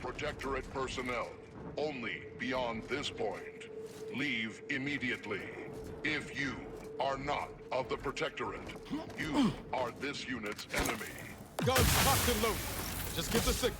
Protectorate personnel. Only beyond this point. Leave immediately. If you are not of the Protectorate, you are this unit's enemy. Guns locked and loaded. Just give the signal.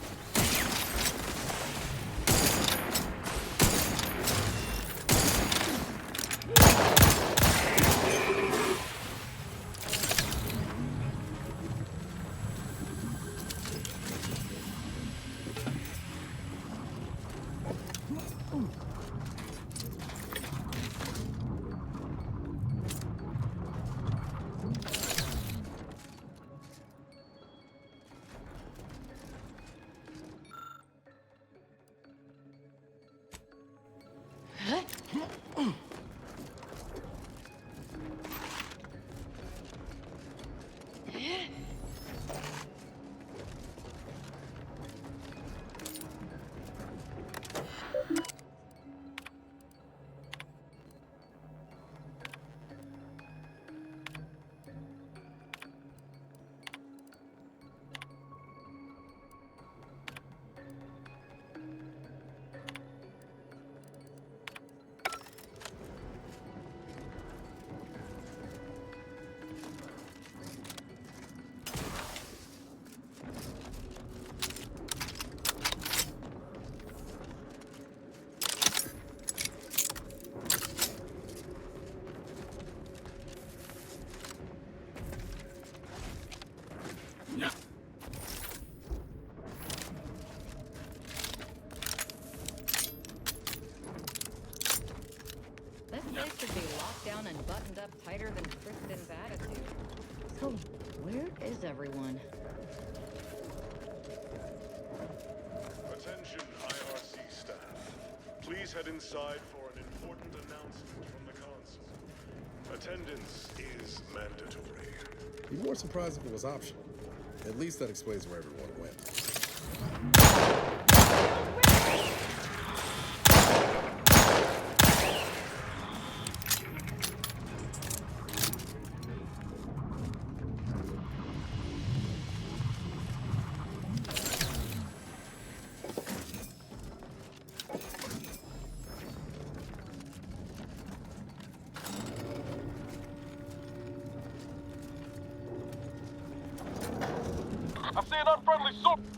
This place should be locked down and buttoned up tighter than Kristen's attitude. So, where is everyone? Attention, IRC staff. Please head inside for an important announcement from the console. Attendance is mandatory. Be more surprised if it was optional. At least that explains where everyone went. I see an unfriendly soldier.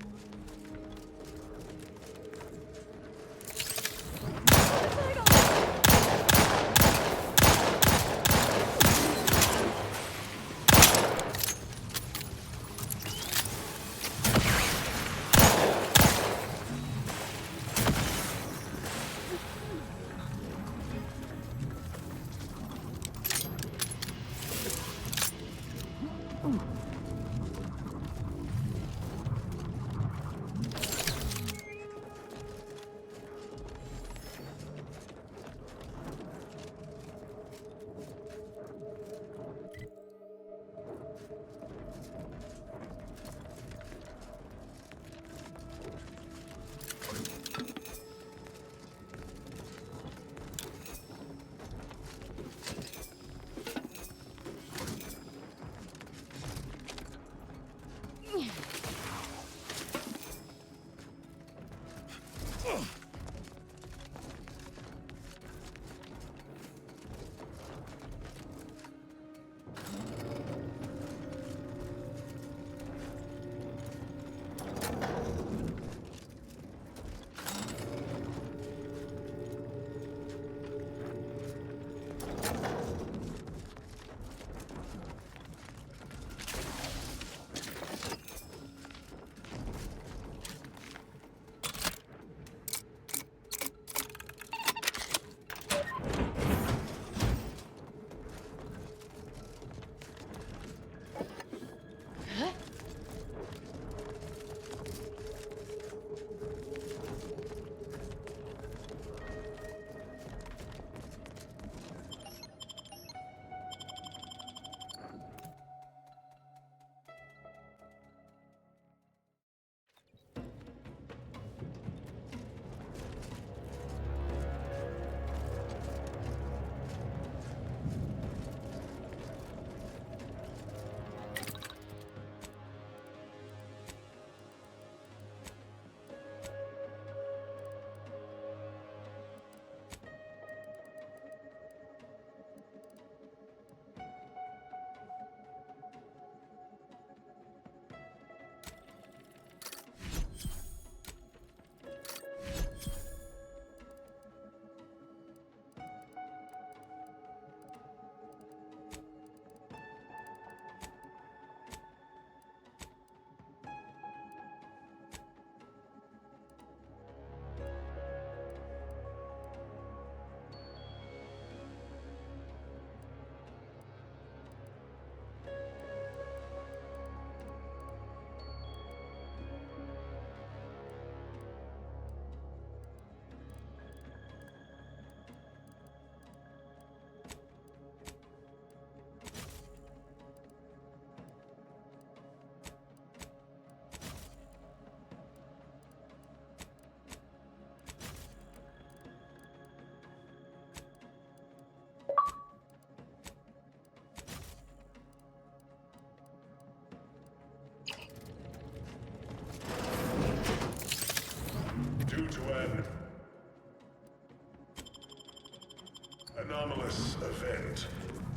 Anomalous event.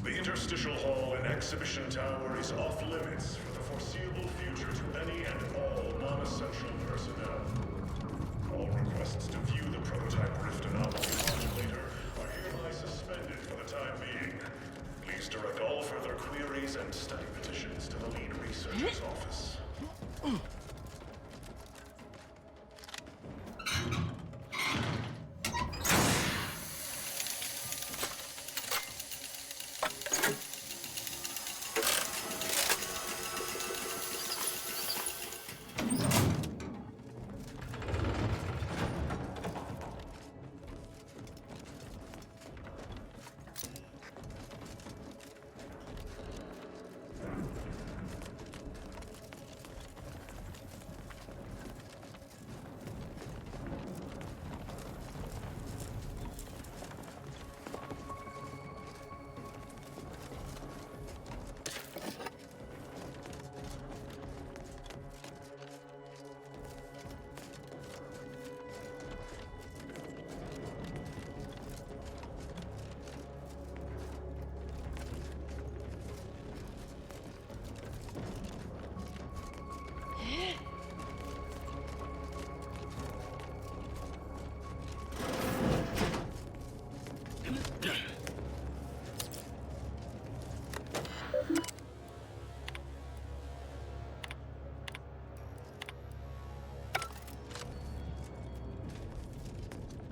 The interstitial hall and exhibition tower is off limits for the foreseeable future to any and all non-essential personnel. All requests to view the prototype rift anomaly modulator are hereby suspended for the time being. Please direct all further queries and study petitions to the lead researcher's office.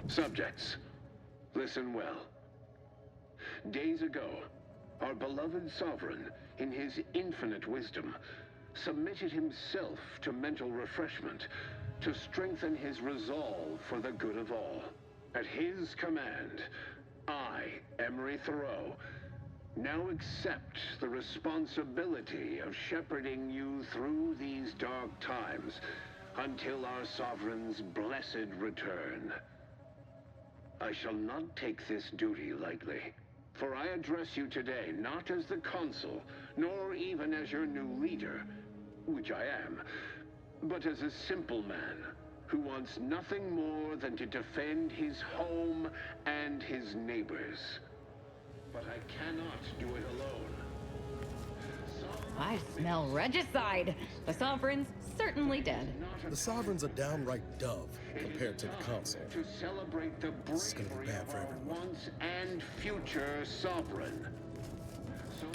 Subjects, listen well. Days ago, our beloved sovereign, in his infinite wisdom, submitted himself to mental refreshment to strengthen his resolve for the good of all. At his command, I, Emery Thoreau, now accept the responsibility of shepherding you through these dark times until our sovereign's blessed return. I shall not take this duty lightly, for I address you today not as the consul, nor even as your new leader, which I am, but as a simple man who wants nothing more than to defend his home and his neighbors. But I cannot do it alone. I smell regicide. The Sovereign's certainly dead. The Sovereign's a downright dove compared to the Council. To celebrate the This is gonna be bravery bad of for our everyone. once and future sovereign. So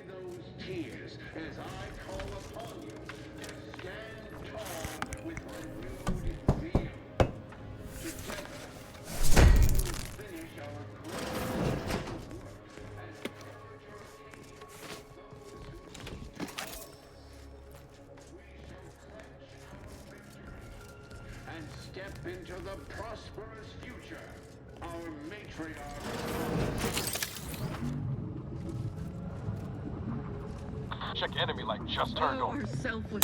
those tears as I call upon you to stand tall with renewed zeal. Together, we will finish our glorious work and purge Arcadia of those who seek to cause us. We shall clench our victory and step into the prosperous future our matriarch. Check enemy light just turned on. Our selfless.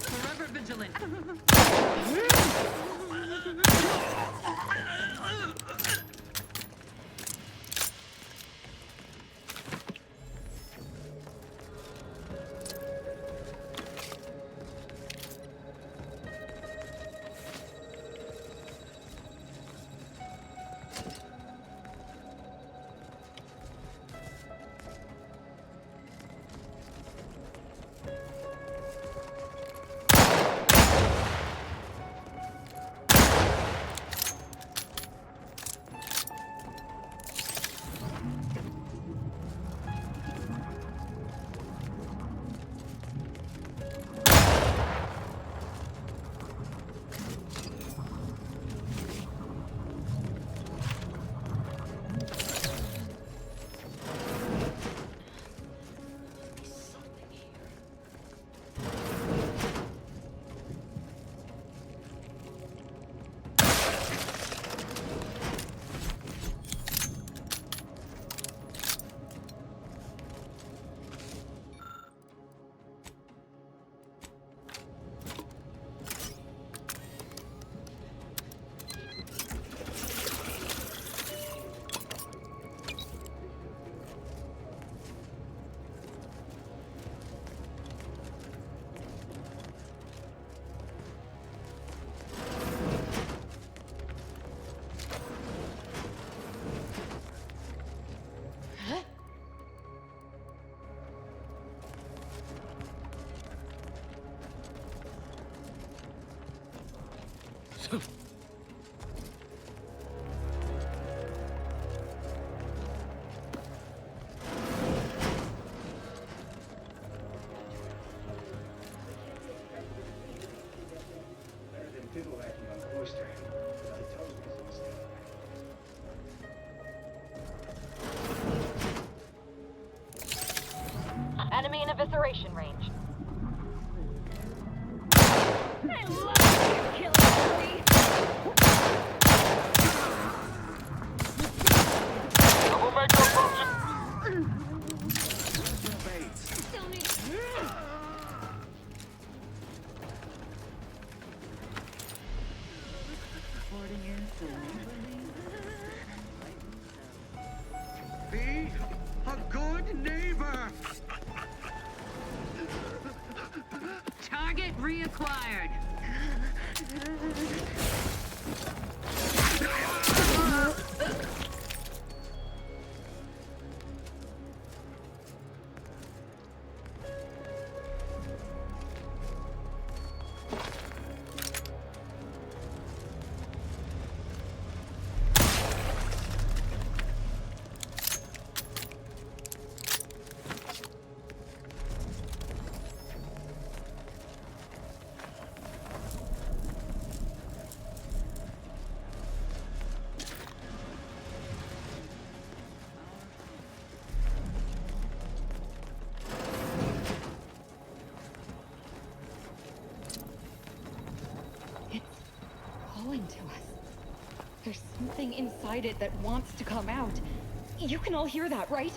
Forever vigilant. Enemy in evisceration range. I love you, killing me. Double make approaching. Still need. Be a good neighbor. Target reacquired. Calling to us. There's something inside it that wants to come out. You can all hear that, right?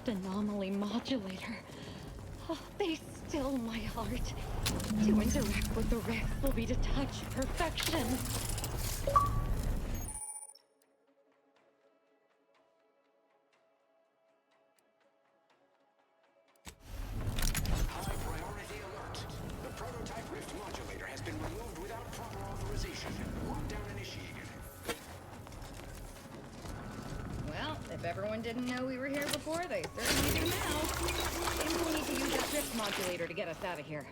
Anomaly modulator. Oh, they still my heart. To interact with the rift will be to touch perfection. High priority alert. The prototype rift modulator has been removed without proper authorization. Lockdown initiated. Well, if everyone didn't know we were here before, they certainly do now. Seems we'll need to use that drift modulator to get us out of here.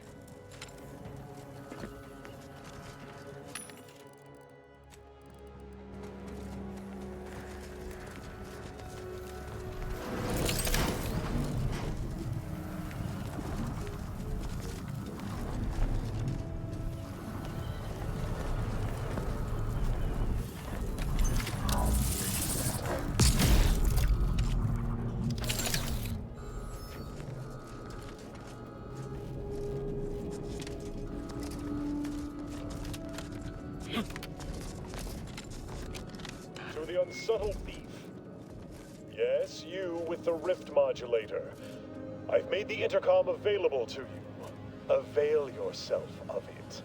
To the unsubtle thief. Yes, you with the rift modulator. I've made the intercom available to you. Avail yourself of it.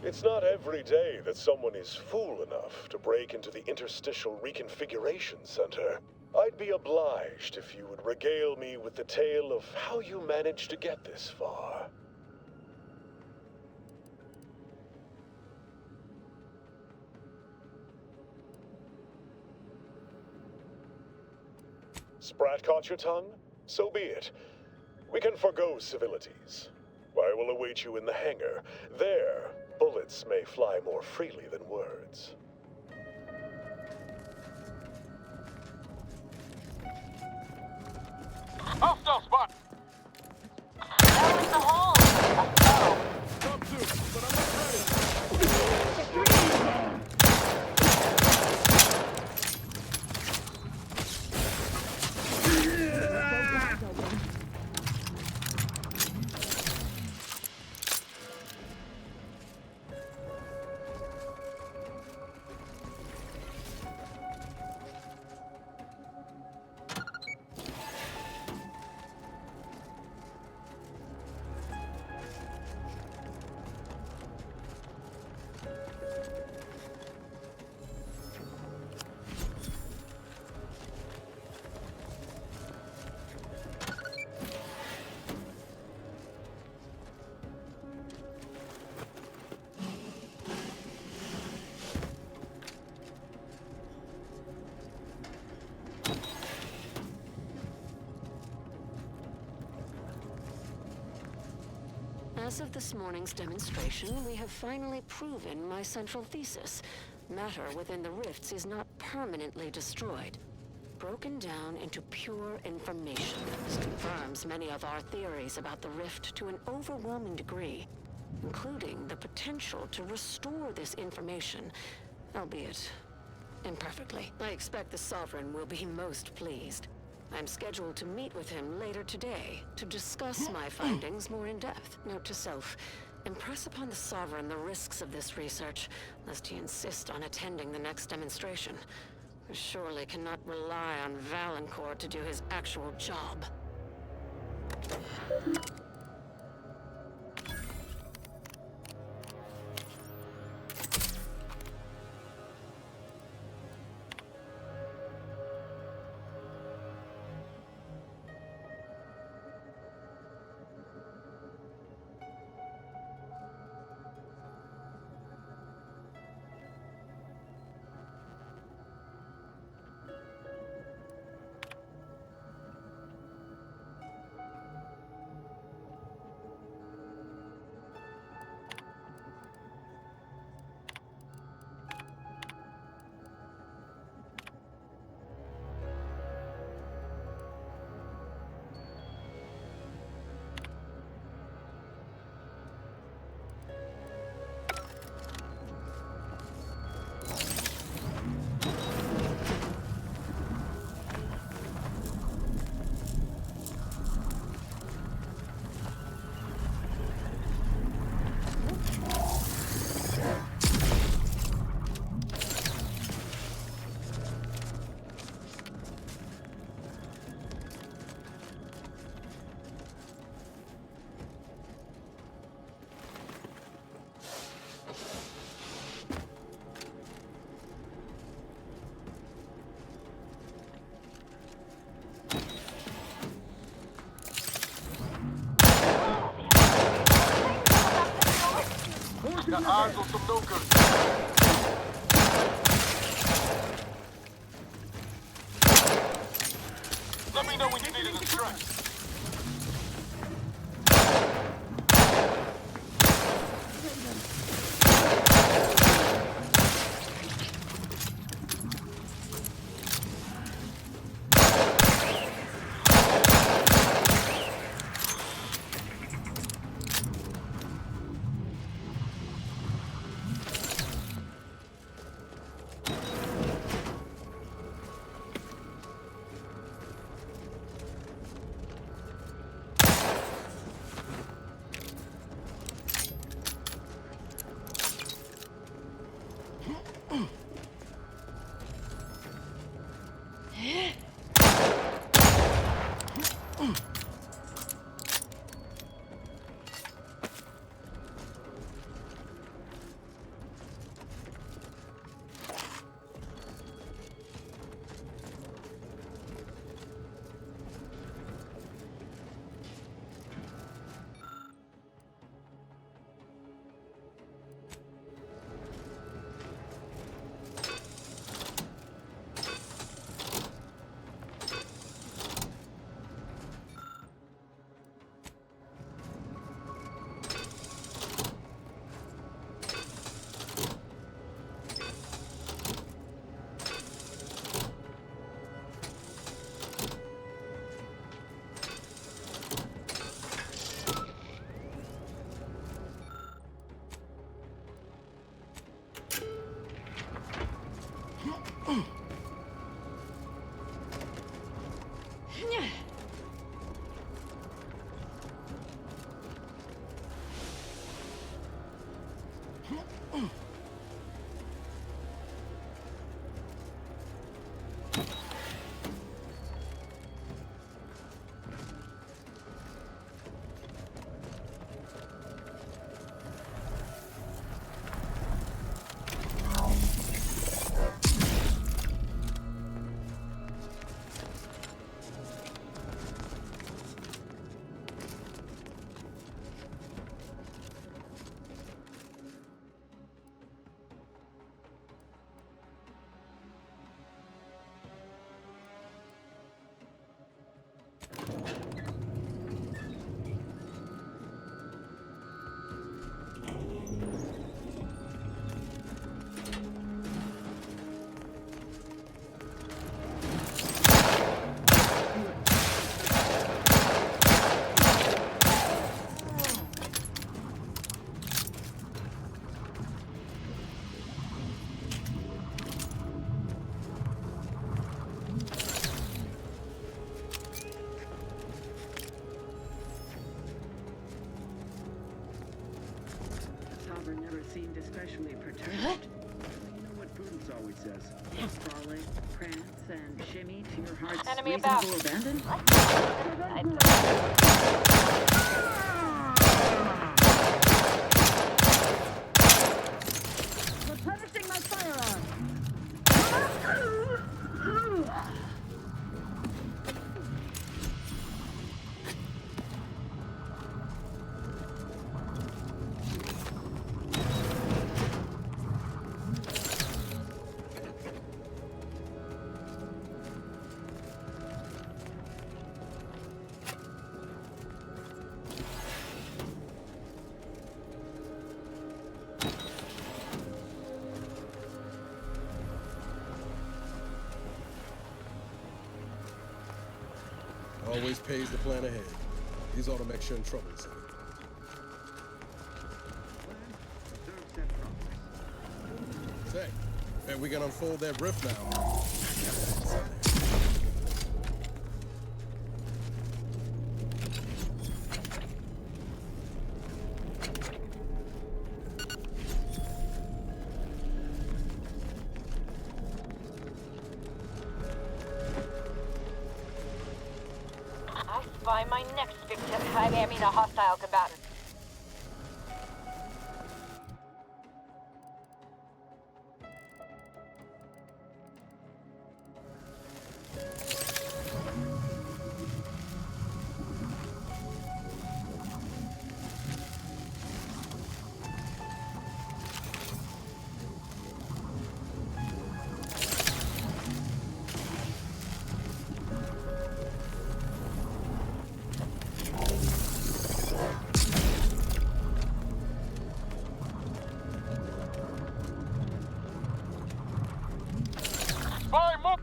It's not every day that someone is fool enough to break into the Interstitial Reconfiguration Center. I'd be obliged if you would regale me with the tale of how you managed to get this far. Sprat caught your tongue? So be it. We can forgo civilities. I will await you in the hangar. There, bullets may fly more freely than words. Hostile spot! Down in the hole! Let's go! Come soon, but I'm not ready. As of this morning's demonstration, we have finally proven my central thesis. Matter within the rifts is not permanently destroyed. Broken down into pure information. This confirms many of our theories about the rift to an overwhelming degree, including the potential to restore this information, albeit imperfectly. I expect the Sovereign will be most pleased. I'm scheduled to meet with him later today to discuss my findings more in depth. Note to self, impress upon the Sovereign the risks of this research, lest he insist on attending the next demonstration. I surely cannot rely on Valancourt to do his actual job. Got eyes on some locals. Let me know when you need a distraction. never seemed especially perturbed. You know what Prudence always says. Frolic, prance, and shimmy to your heart's Enemy reasonable about. abandon? Replenishing my firearm. Always pays to plan ahead. These ought to make sure in trouble is in. Say, bet we can unfold that rift now. I spy my next victim. I mean a hostile combatant. Spy mo-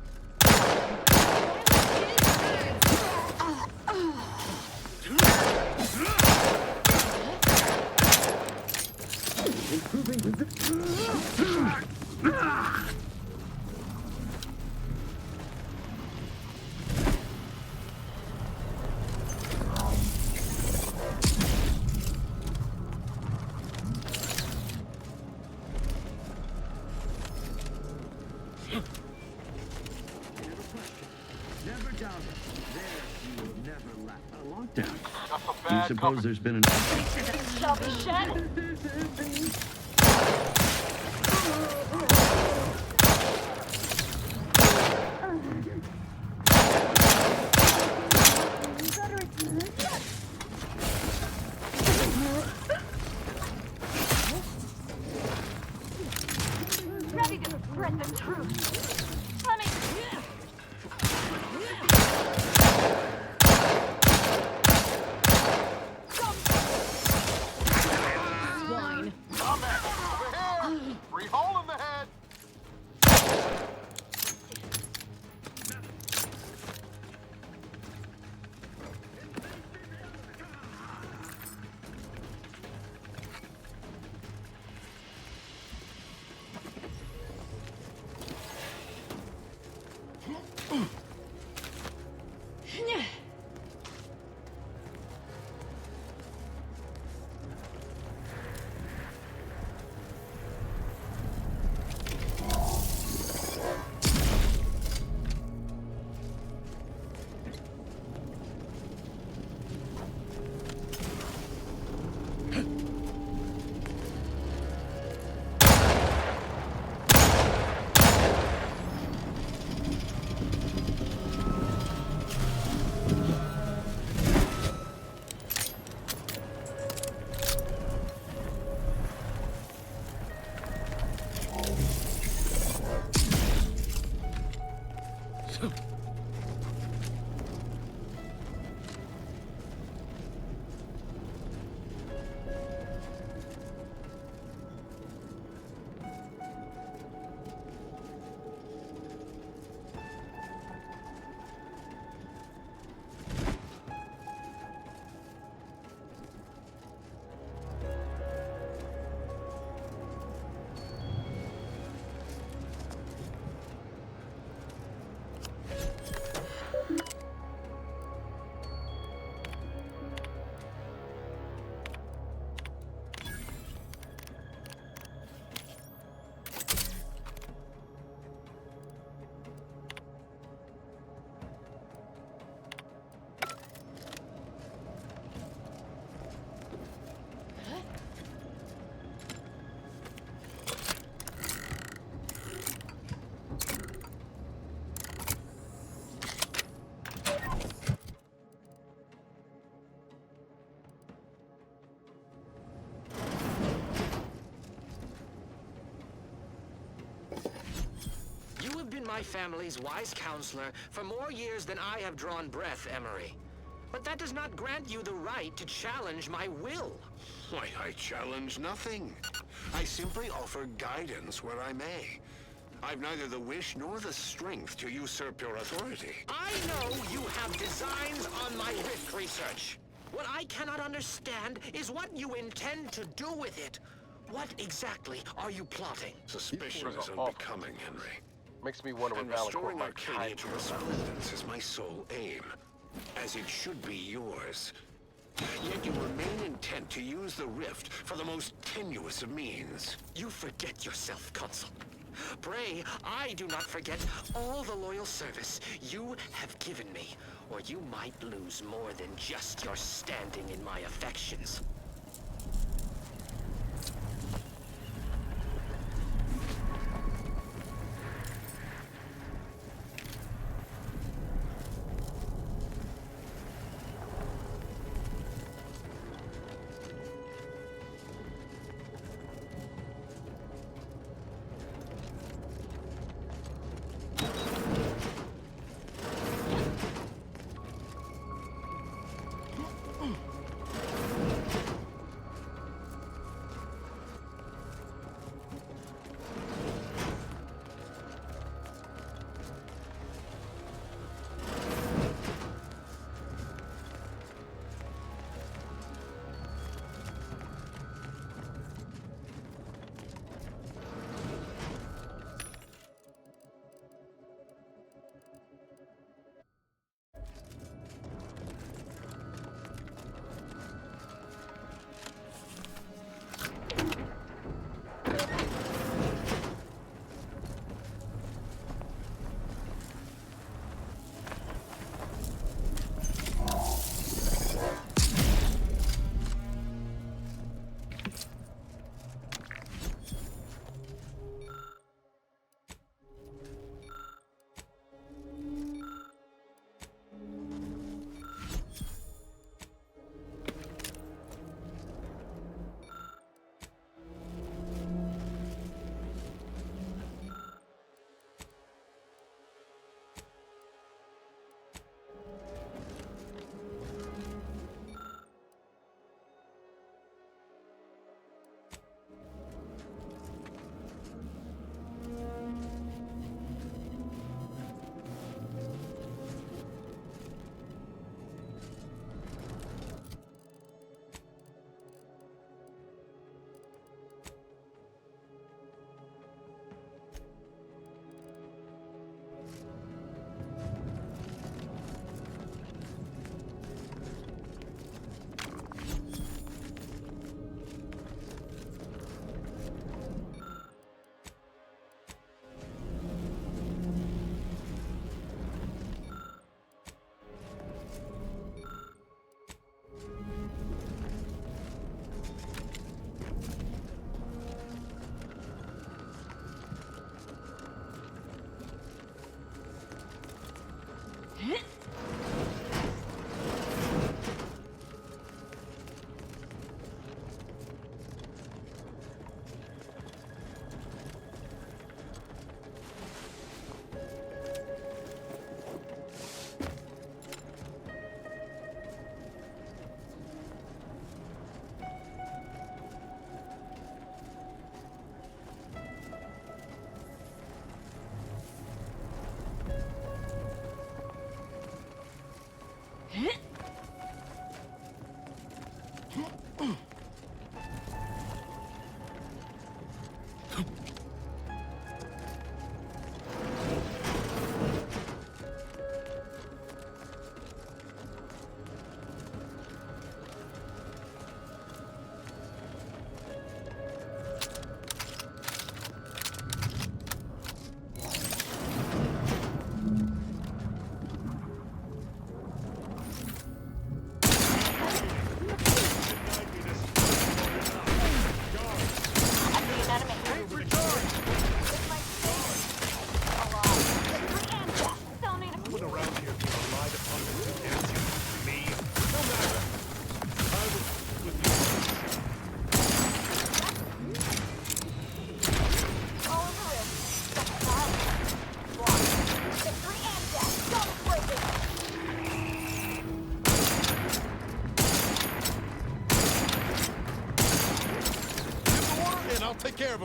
Never doubt it. There you will never lack. A lockdown. That's a Do you bad suppose company. there's been an... Ready to spread the truth. Let me. Swine. Combat over here. Free hole in the head. my family's wise counselor for more years than I have drawn breath, Emery. But that does not grant you the right to challenge my will. Why, I challenge nothing. I simply offer guidance where I may. I've neither the wish nor the strength to usurp your authority. I know you have designs on my rift research. What I cannot understand is what you intend to do with it. What exactly are you plotting? Suspicion These is are awful. unbecoming, Henry. Makes me wonder what And Valancourt restoring might Arcadia hide to from us. resplendence is my sole aim, as it should be yours. Yet you remain intent to use the rift for the most tenuous of means. You forget yourself, Consul. Pray, I do not forget all the loyal service you have given me, or you might lose more than just your standing in my affections.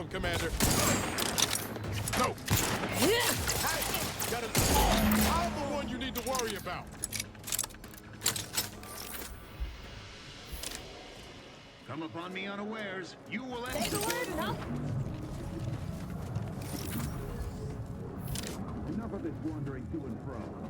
him, Commander. No! Got it. I'm the one you need to worry about. Come upon me unawares, you will Say the word and I'll... Enough of this wandering to and fro.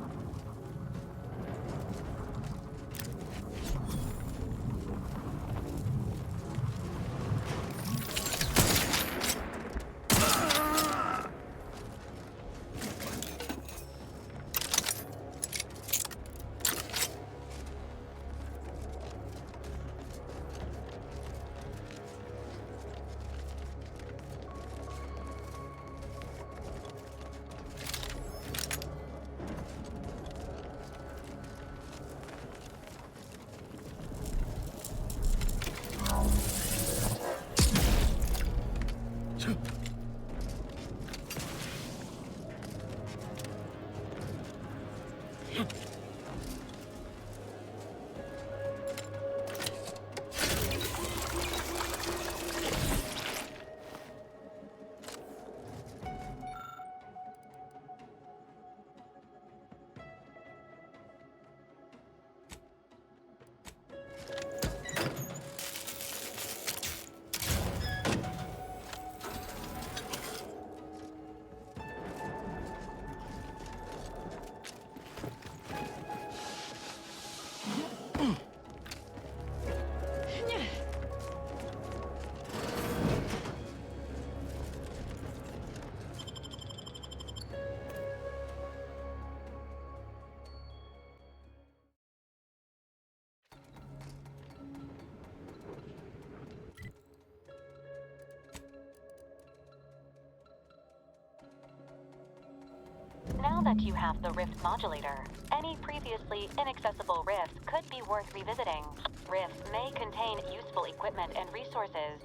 Now that you have the Rift modulator, any previously inaccessible rifts could be worth revisiting. Rifts may contain useful equipment and resources.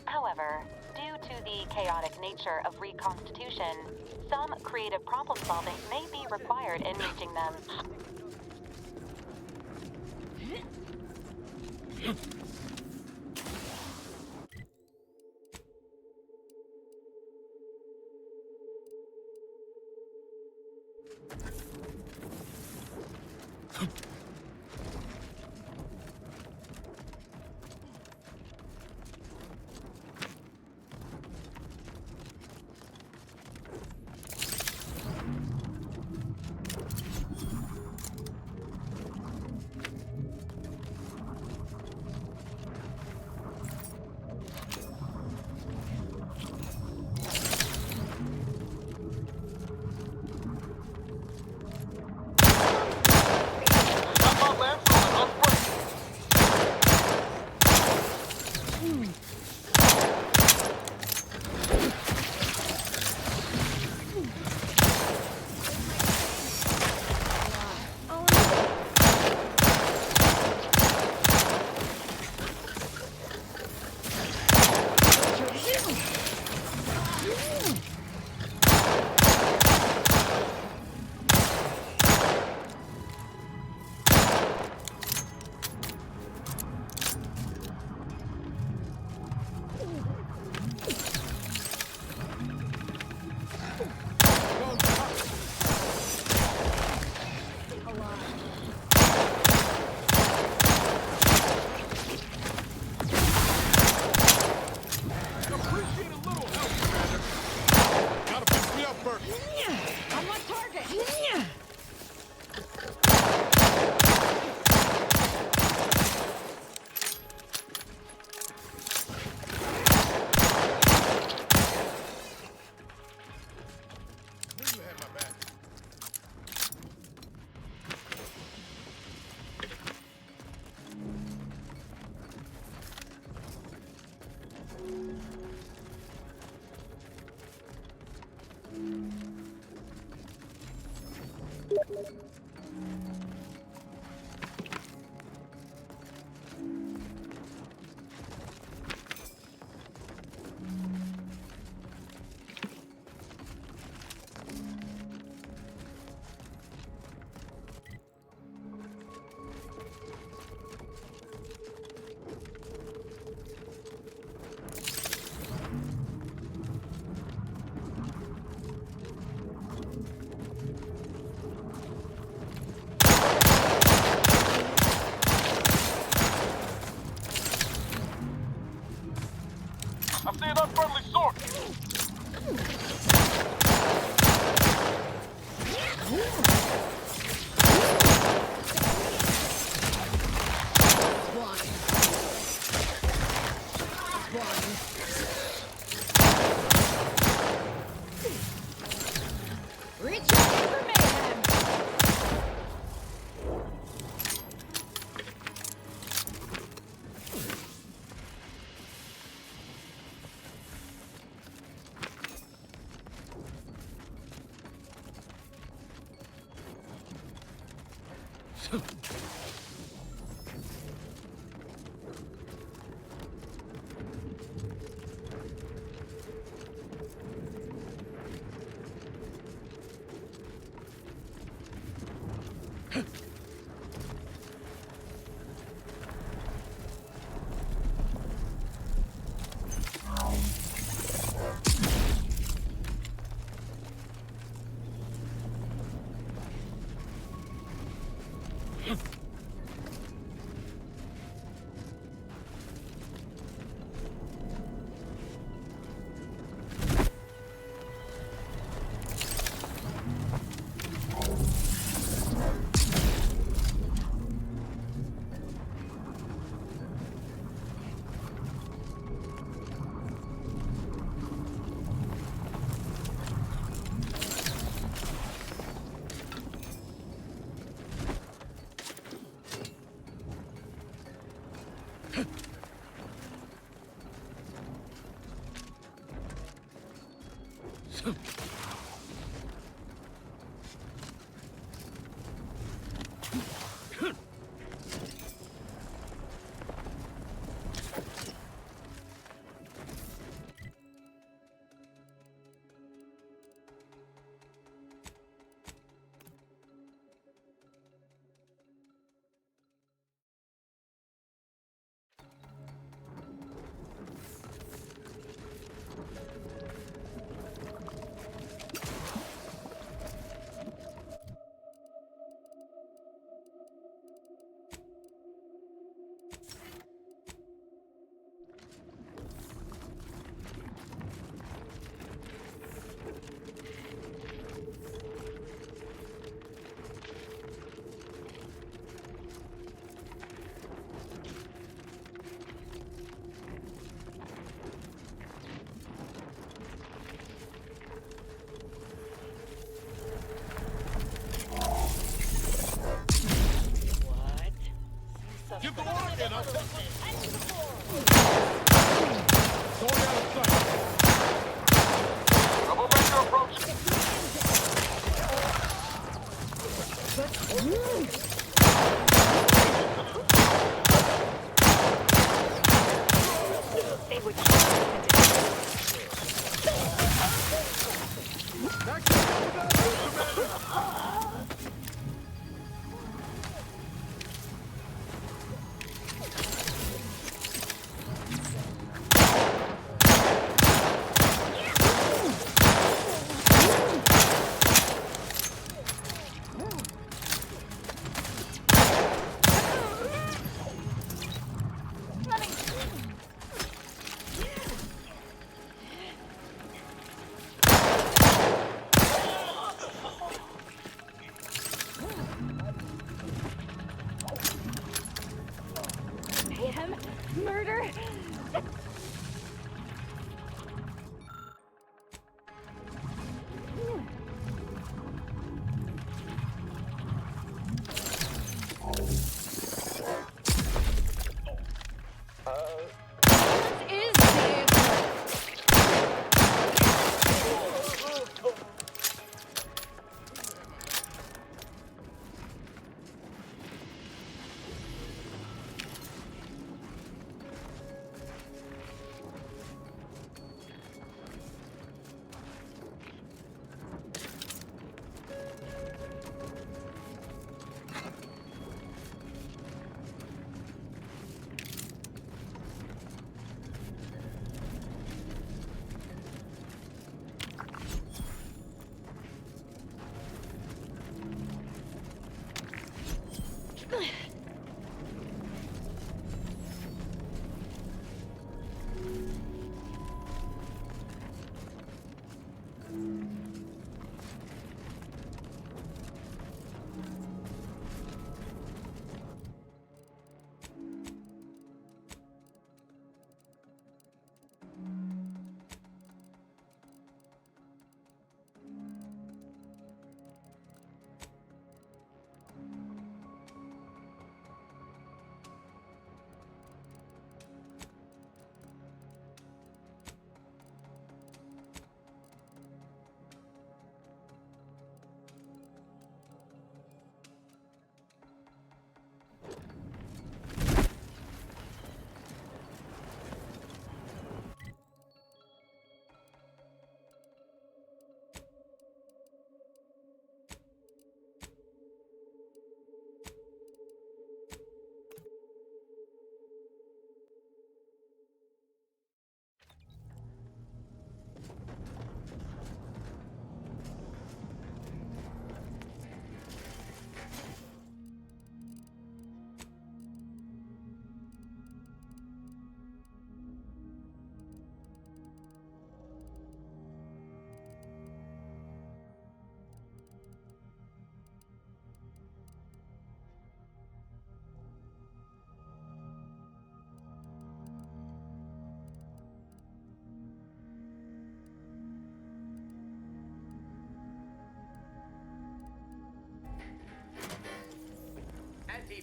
However, due to the chaotic nature of reconstitution, some creative problem solving may be required in reaching them.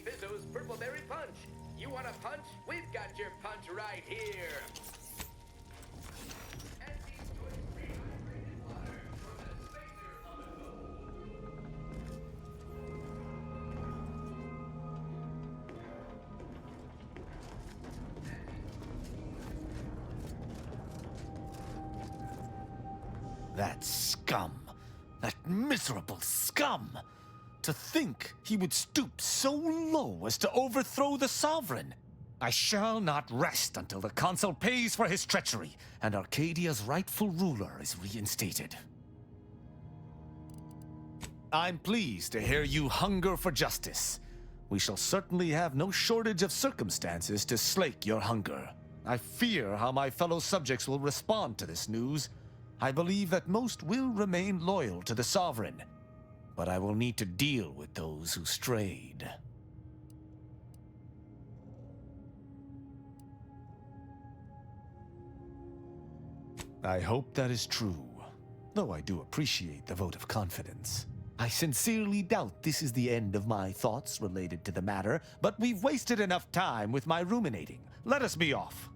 Fizzo's Purple Berry Punch. You want a punch? We've got your punch right here. That scum. That miserable scum. To think he would stoop so low as to overthrow the Sovereign. I shall not rest until the Consul pays for his treachery and Arcadia's rightful ruler is reinstated. I'm pleased to hear you hunger for justice. We shall certainly have no shortage of circumstances to slake your hunger. I fear how my fellow subjects will respond to this news. I believe that most will remain loyal to the Sovereign, but I will need to deal with those who strayed. I hope that is true, though I do appreciate the vote of confidence. I sincerely doubt this is the end of my thoughts related to the matter, but we've wasted enough time with my ruminating. Let us be off.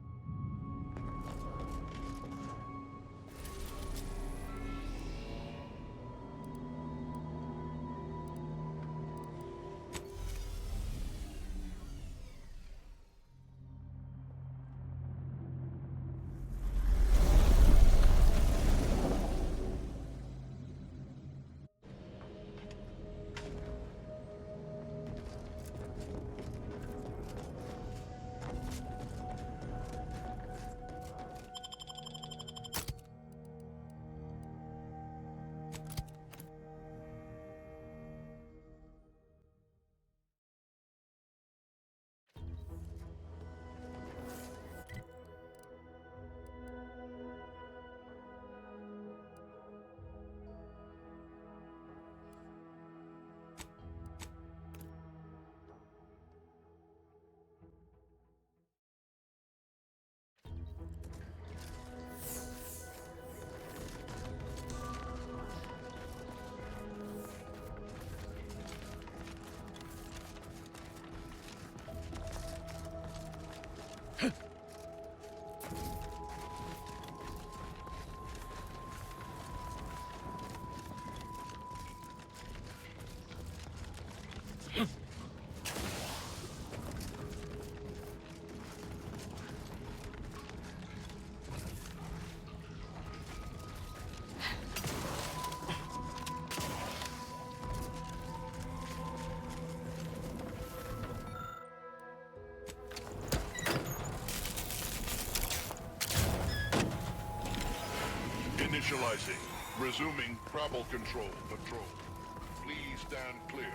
Initializing. Resuming travel control. Please stand clear.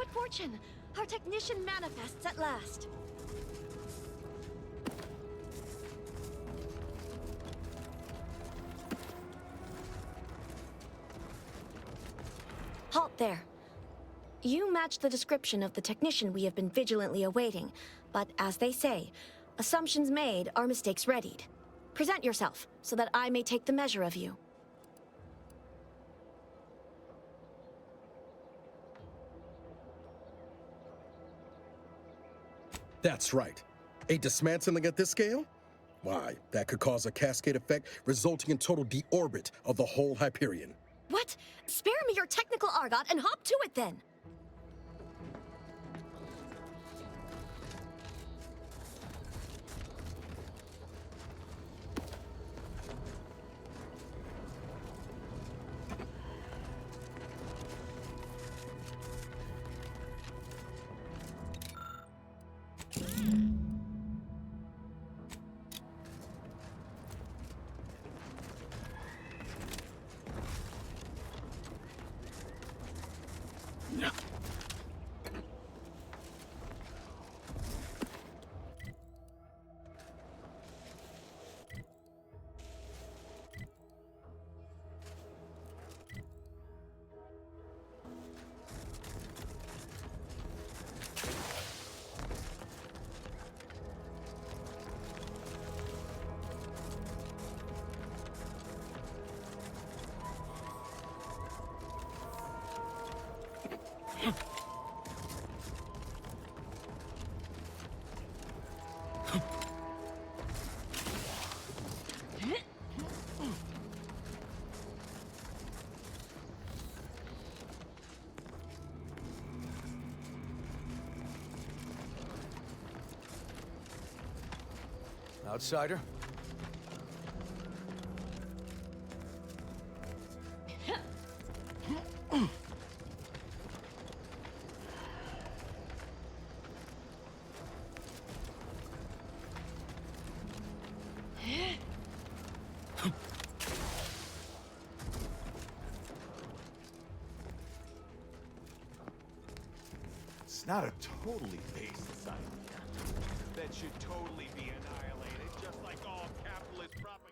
What fortune! Our technician manifests at last. Halt there. You match the description of the technician we have been vigilantly awaiting, but as they say, assumptions made are mistakes readied. Present yourself, so that I may take the measure of you. That's right. A dismantling at this scale? Why, that could cause a cascade effect resulting in total deorbit of the whole Hyperion. What? Spare me your technical argot and hop to it then! Outsider? It's not a totally based society that should totally be annihilated, just like all capitalist propaganda.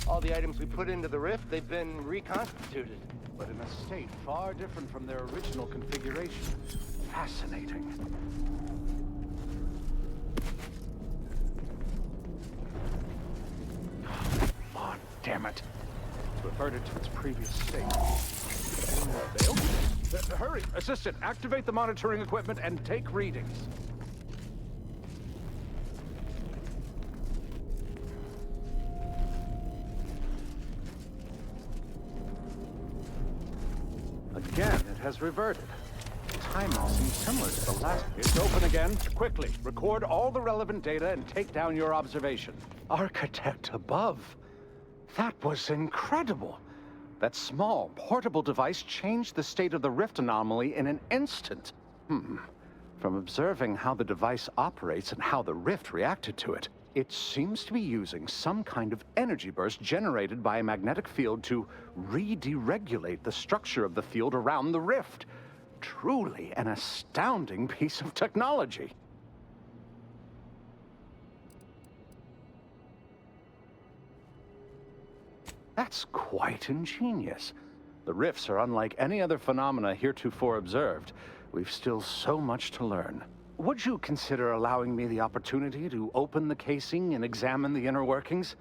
All the items we put into the rift, they've been reconstituted. But in a state far different from their original configuration. Fascinating. Oh, damn it. Reverted to its previous state. Failed? Hurry! Assistant, activate the monitoring equipment and take readings. Again, it has reverted. Timing seems similar to the last. It's open again. Quickly, record all the relevant data and take down your observation. Architect above. That was incredible. That small, portable device changed the state of the rift anomaly in an instant. From observing how the device operates and how the rift reacted to it, it seems to be using some kind of energy burst generated by a magnetic field to re-deregulate the structure of the field around the rift. Truly an astounding piece of technology. That's quite ingenious. The rifts are unlike any other phenomena heretofore observed. We've still so much to learn. Would you consider allowing me the opportunity to open the casing and examine the inner workings?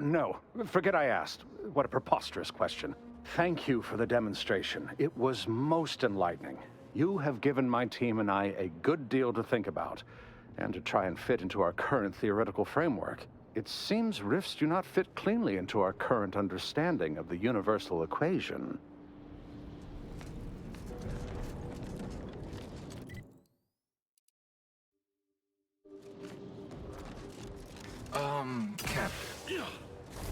No, forget I asked. What a preposterous question. Thank you for the demonstration. It was most enlightening. You have given my team and I a good deal to think about, and to try and fit into our current theoretical framework. It seems rifts do not fit cleanly into our current understanding of the universal equation. Captain,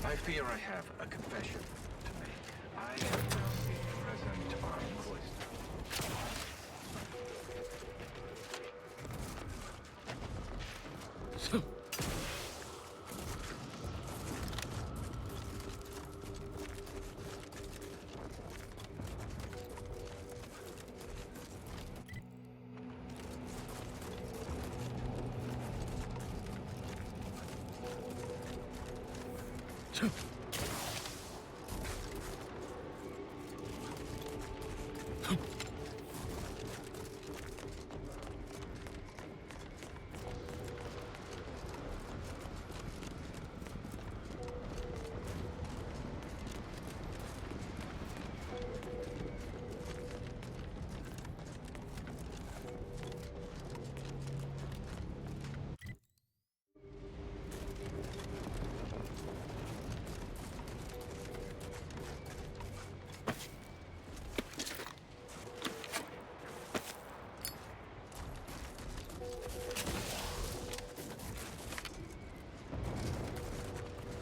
I fear I have a confession to make. I have found the present armed cloister.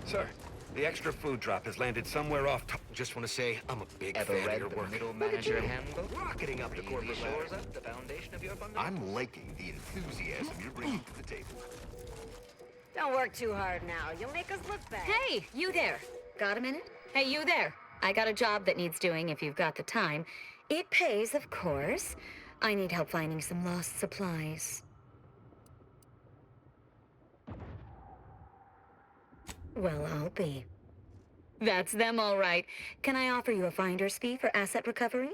Sir, the extra food drop has landed somewhere off top. Just want to say, I'm a big fan of your work. Middle manager handbook? Rocketing up the corporate ladder. Shores up the foundation of your funding? I'm liking the enthusiasm you're bringing to the table. Don't work too hard now. You'll make us look bad. Hey, you there. Got a minute? Hey, you there. I got a job that needs doing if you've got the time. It pays, of course. I need help finding some lost supplies. Well, I'll be. That's them, all right. Can I offer you a finder's fee for asset recovery?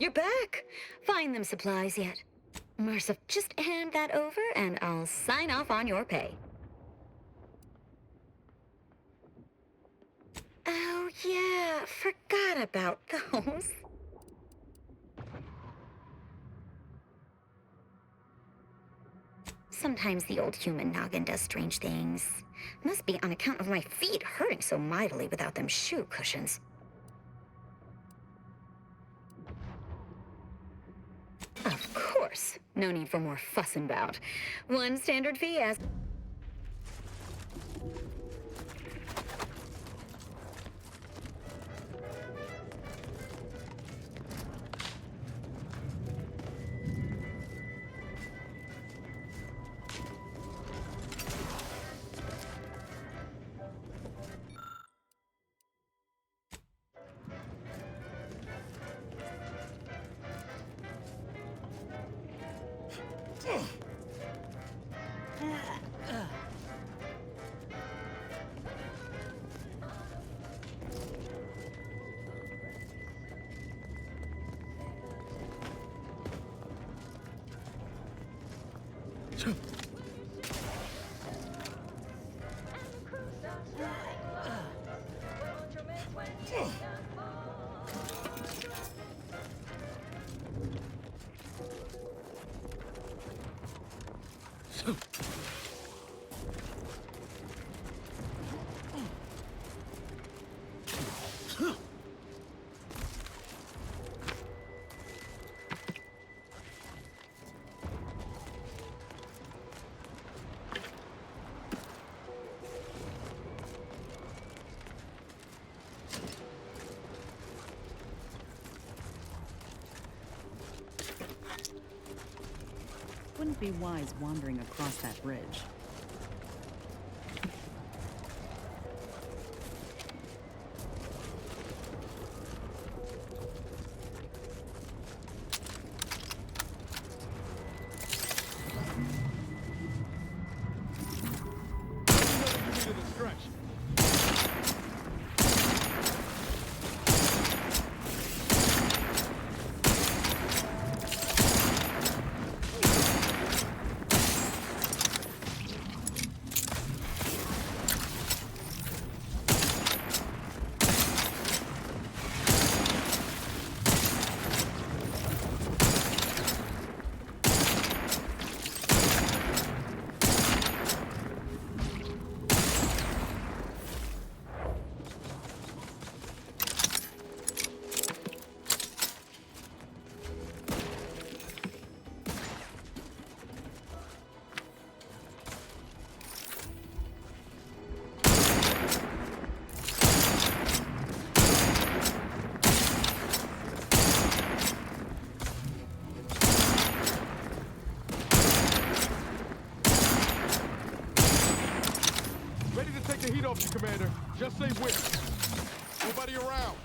You're back. Find them supplies yet? Mercif, just hand that over and I'll sign off on your pay. Oh, yeah, forgot about those. Sometimes the old human noggin does strange things. Must be on account of my feet hurting so mightily without them shoe cushions. Of course. No need for more fussing about. One standard fee as... be wise wandering across that bridge. Take the heat off you, Commander. Just say whip. Nobody around.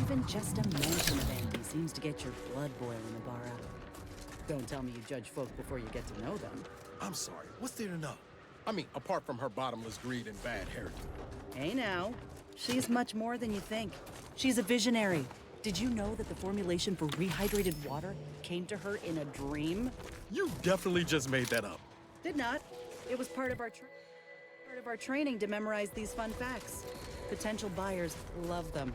Even just a mention of envy seems to get your blood boiling, Ibarra. Don't tell me you judge folk before you get to know them. I'm sorry, what's there to know? I mean, apart from her bottomless greed and bad hairdo. Hey now, she's much more than you think. She's a visionary. Did you know that the formulation for rehydrated water came to her in a dream? You definitely just made that up. Did not. It was part of our training to memorize these fun facts. Potential buyers love them.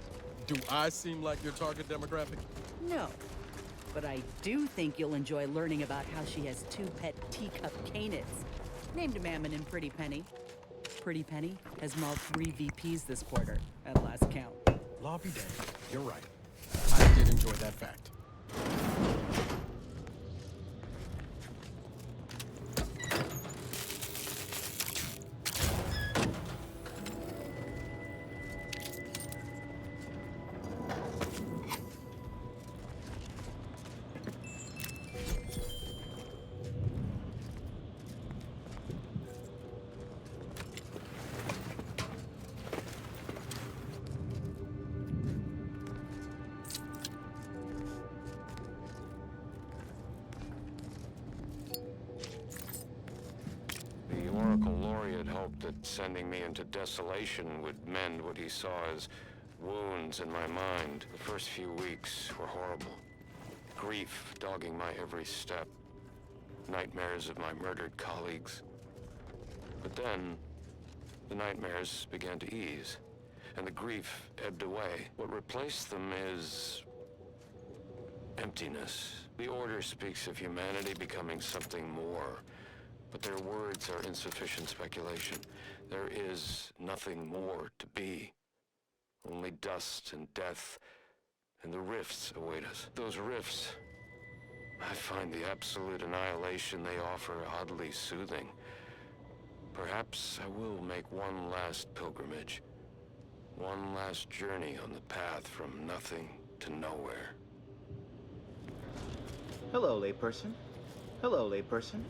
Do I seem like your target demographic? No. But I do think you'll enjoy learning about how she has 2 pet teacup canids, named Mammon and Pretty Penny. Pretty Penny has mauled 3 VPs this quarter, at last count. Law be damned. You're right. I did enjoy that fact. Sending me into desolation would mend what he saw as wounds in my mind. The first few weeks were horrible. Grief dogging my every step. Nightmares of my murdered colleagues. But then, the nightmares began to ease, and the grief ebbed away. What replaced them is emptiness. The Order speaks of humanity becoming something more. But their words are insufficient speculation. There is nothing more to be. Only dust and death, and the rifts await us. Those rifts, I find the absolute annihilation they offer oddly soothing. Perhaps I will make one last pilgrimage. One last journey on the path from nothing to nowhere. Hello, layperson. Hello, layperson.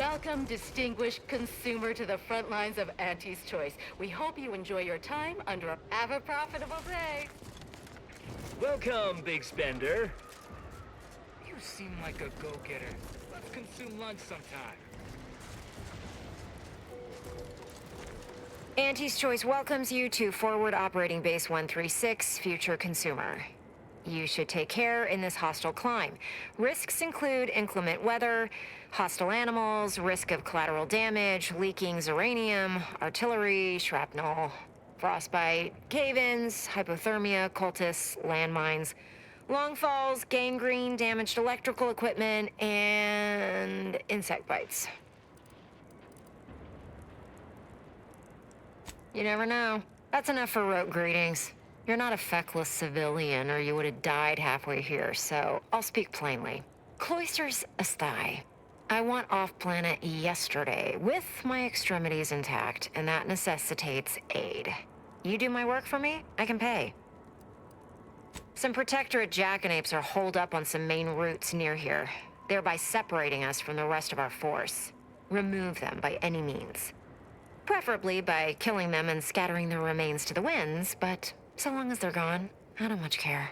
Welcome, distinguished consumer, to the front lines of Auntie's Choice. We hope you enjoy your time under a... Have a profitable day. Welcome, big spender. You seem like a go-getter. Let's consume lunch sometime. Auntie's Choice welcomes you to Forward Operating Base 136, Future Consumer. You should take care in this hostile climb. Risks include inclement weather, hostile animals, risk of collateral damage, leaking uranium, artillery, shrapnel, frostbite, cave-ins, hypothermia, cultists, landmines, long falls, gangrene, damaged electrical equipment, and insect bites. You never know. That's enough for rote greetings. You're not a feckless civilian, or you would have died halfway here, so I'll speak plainly. Cloisters asthai. I want off-planet yesterday, with my extremities intact, and that necessitates aid. You do my work for me, I can pay. Some Protectorate jackanapes are holed up on some main routes near here, thereby separating us from the rest of our force. Remove them by any means. Preferably by killing them and scattering their remains to the winds, but so long as they're gone, I don't much care.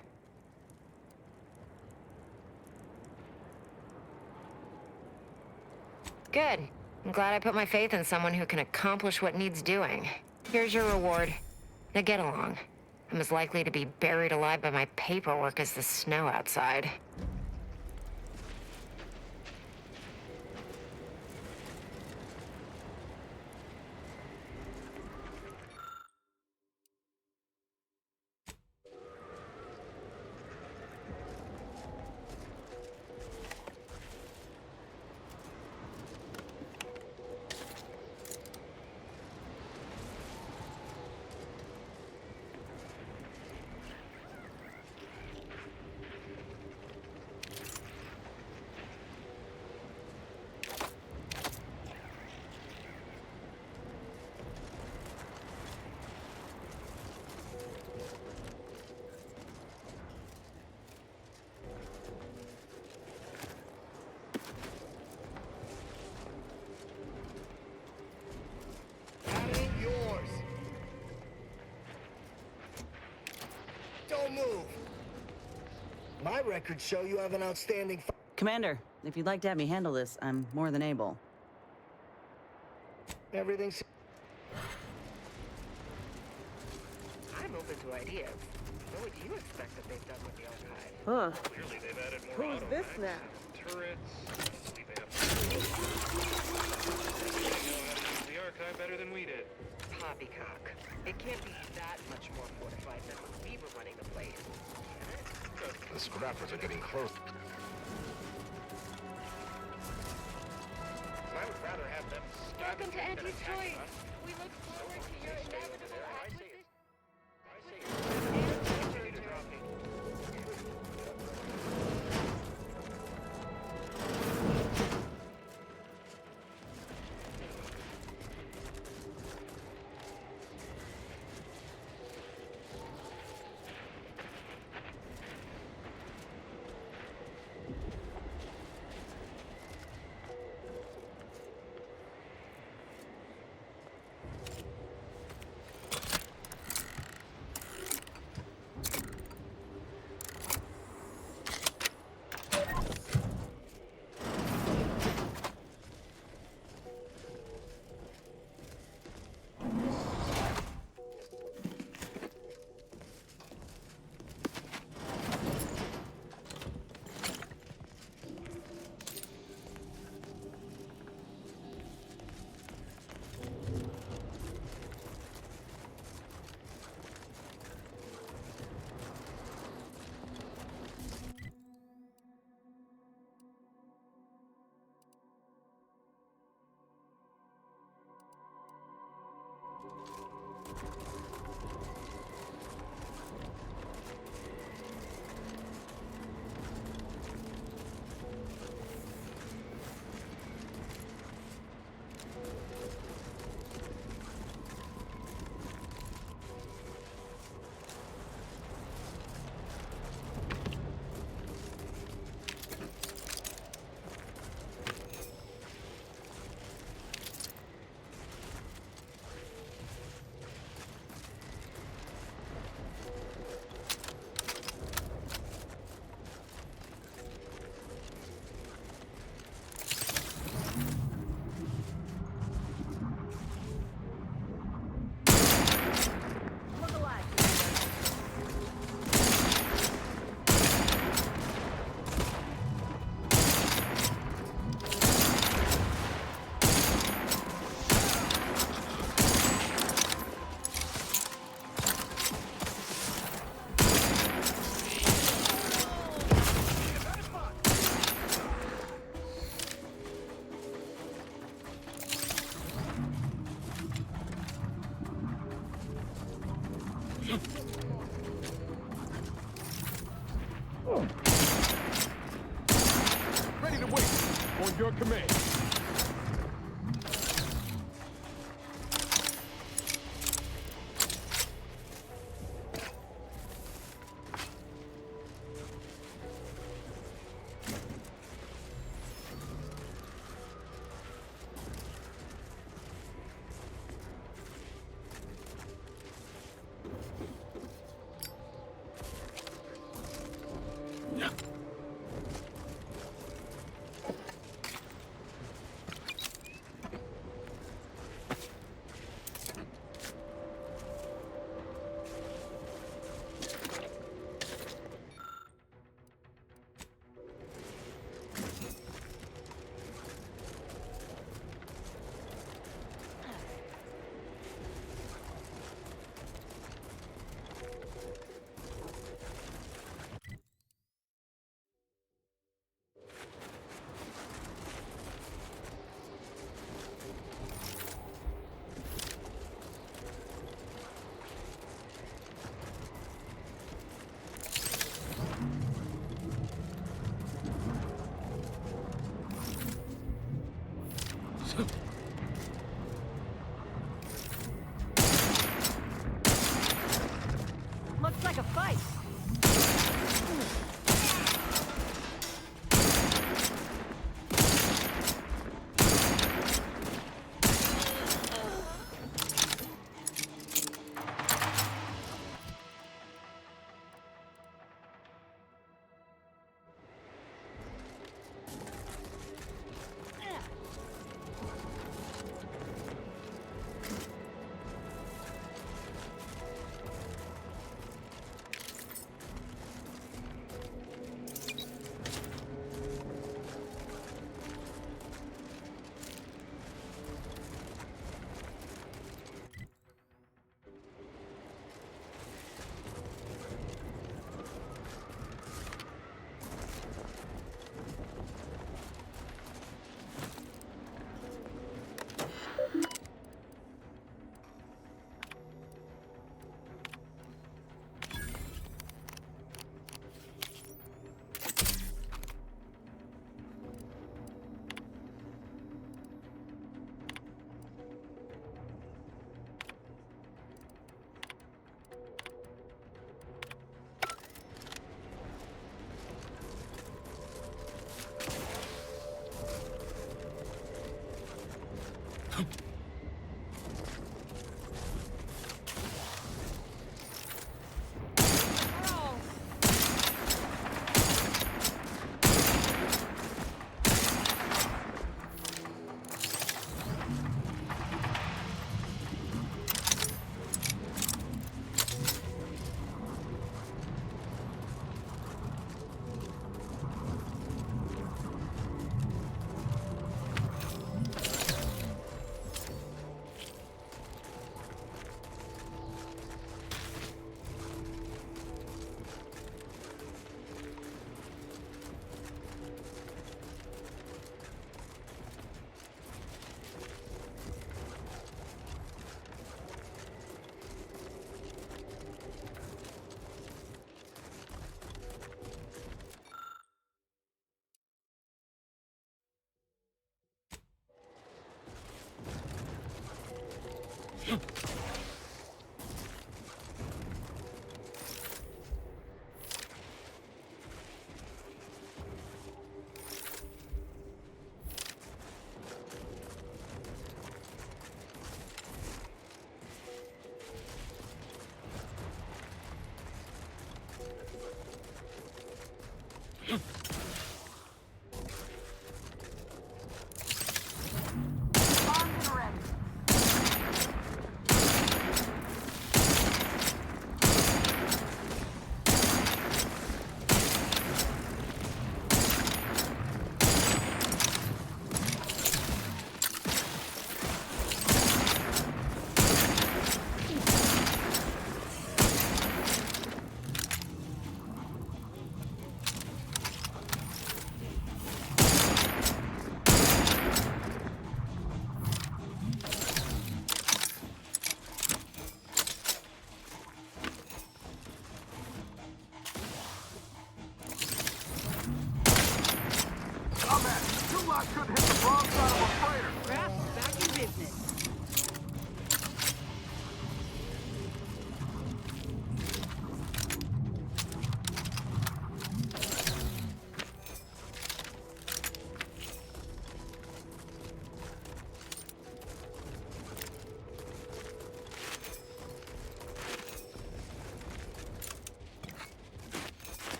Good. I'm glad I put my faith in someone who can accomplish what needs doing. Here's your reward. Now get along. I'm as likely to be buried alive by my paperwork as the snow outside. records show you have an outstanding... Commander, if you'd like to have me handle this, I'm more than able. Everything's... I'm open to ideas. What would you expect that they've done with the archive? Huh. Clearly they've added more Who's this now? turrets. Obviously they have they know how to use the archive better than we did. Poppycock. It can't be that much more fortified than when we were running the place. The scrappers are getting close. I would rather have them Welcome to Auntie's Choice. We look forward to your inevitable acquisition. Ready to wait. On your command. Looks like a fight.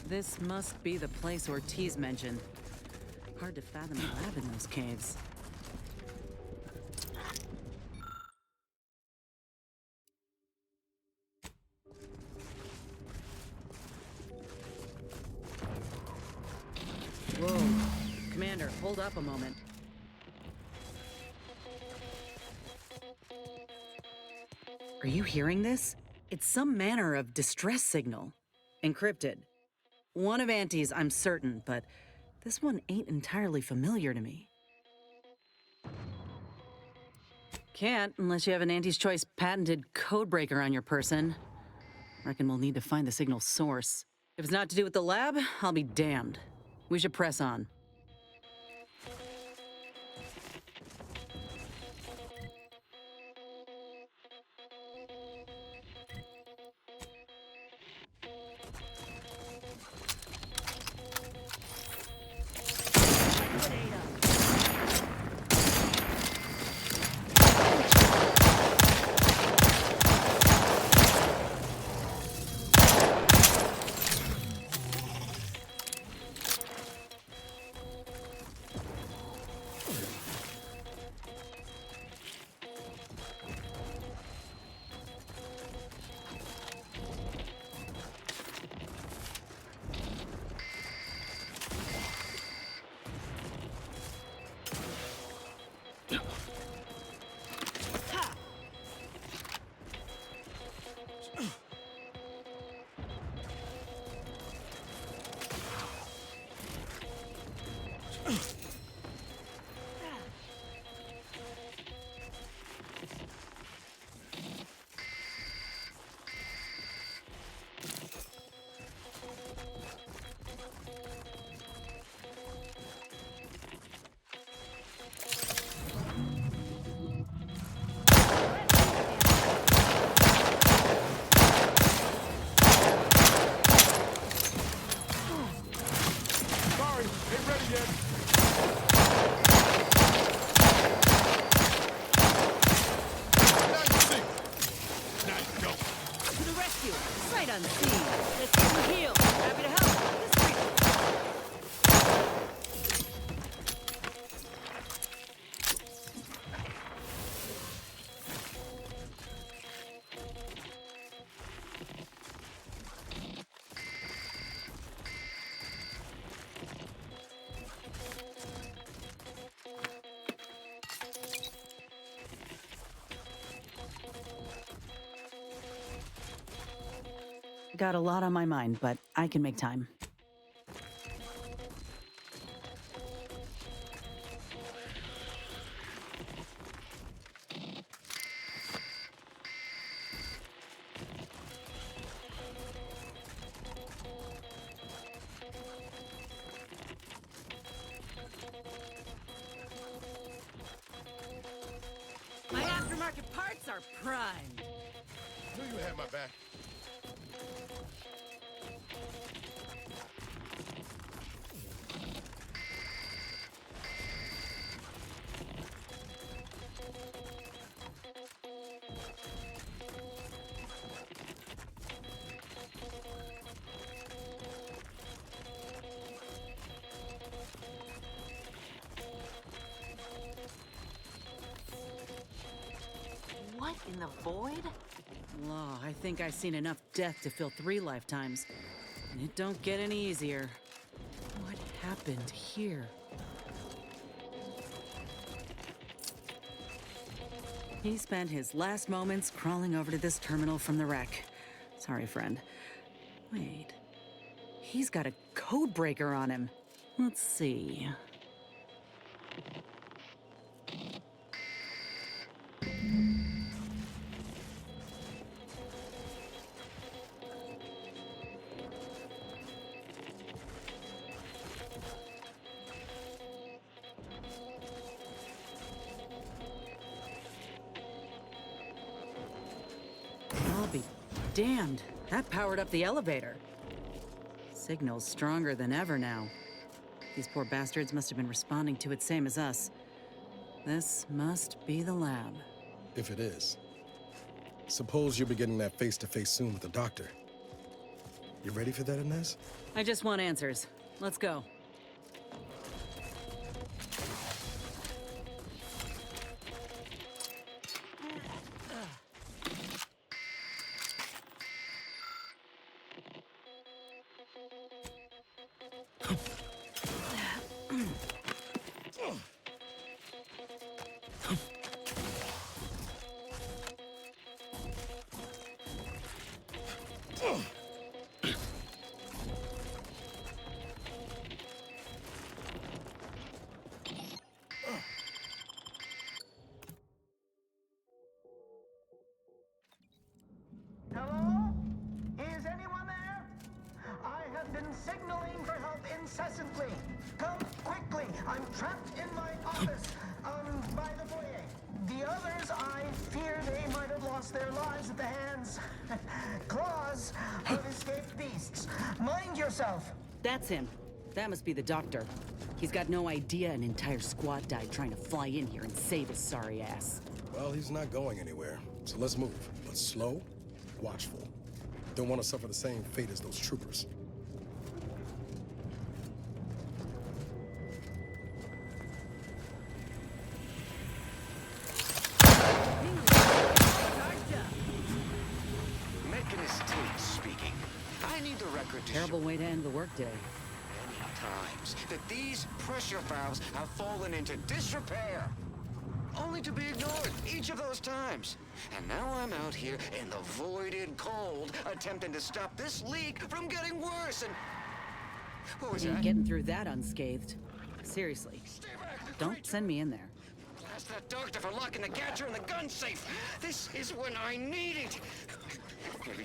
This must be the place Ortiz mentioned. Hard to fathom a lab in those caves. Whoa. Commander, hold up a moment. Are you hearing this? It's some manner of distress signal. Encrypted. One of Auntie's, I'm certain, but this one ain't entirely familiar to me. Can't unless you have an Auntie's Choice patented codebreaker on your person. Reckon we'll need to find the signal's source. If it's not to do with the lab, I'll be damned. We should press on. Got a lot on my mind, but I can make time. My aftermarket parts are primed. Knew you had my back. What in the void? Law, I think I've seen enough death to fill 3 lifetimes. And it don't get any easier. What happened here? He spent his last moments crawling over to this terminal from the wreck. Sorry, friend. Wait. He's got a code breaker on him. Let's see. I'll be damned. That powered up the elevator. Signal's stronger than ever now. These poor bastards must have been responding to it same as us. This must be the lab. If it is. Suppose you'll be getting that face-to-face soon with the doctor. You ready for that, Inez? I just want answers. Let's go. Hello? Is anyone there? I have been signaling for help incessantly. Come quickly. I'm trapped in my office, by the foyer. The others, I fear they might have lost their lives at the hands, claws of escaped beasts. Mind yourself. That's him. That must be the doctor. He's got no idea an entire squad died trying to fly in here and save his sorry ass. Well, he's not going anywhere, so let's move. But slow, watchful. Don't want to suffer the same fate as those troopers. Mechanistate speaking. I need the record to Terrible way to end the workday. many times that these pressure valves have fallen into disrepair. Only to be ignored each of those times. And now I'm out here in the voided cold, attempting to stop this leak from getting worse and... What was Ain't that? getting through that unscathed. Seriously. Don't send me in there. Blast that doctor for locking the gadget in the gun safe. This is when I need it. Maybe.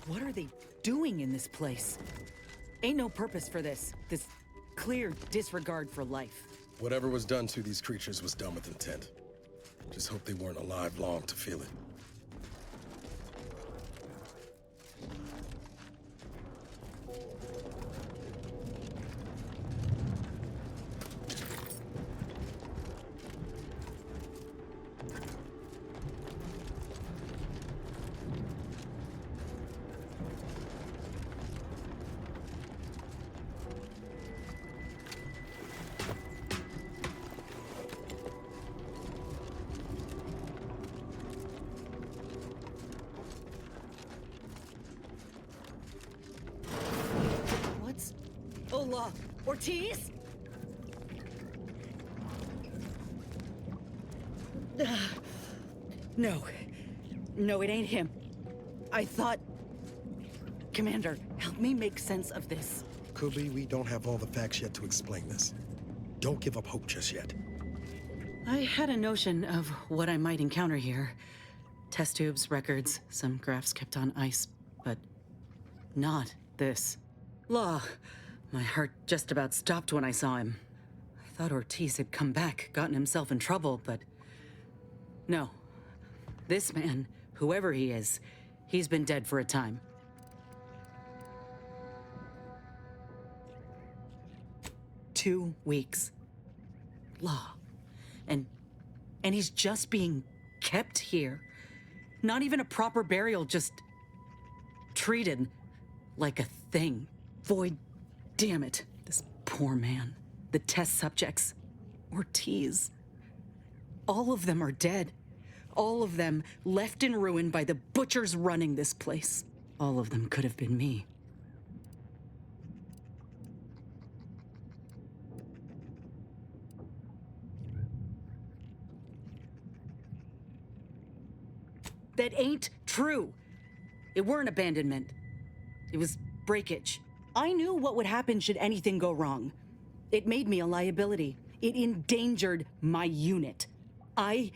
What are they doing in this place? Ain't no purpose for this. This clear disregard for life. Whatever was done to these creatures was done with intent. Just hope they weren't alive long to feel it. law? Ortiz? No. No, it ain't him. I thought... Commander, help me make sense of this. Could be we don't have all the facts yet to explain this. Don't give up hope just yet. I had a notion of what I might encounter here. Test tubes, records, some graphs kept on ice, but not this. Law. My heart just about stopped when I saw him. I thought Ortiz had come back, gotten himself in trouble, but... No. This man, whoever he is, he's been dead for a time. Two weeks. Law. And he's just being kept here. Not even a proper burial, just treated like a thing. Void, damn it. This poor man. The test subjects. Ortiz. All of them are dead. All of them left in ruin by the butchers running this place. All of them could have been me. That ain't true. It weren't abandonment. It was breakage. I knew what would happen should anything go wrong. It made me a liability. It endangered my unit. I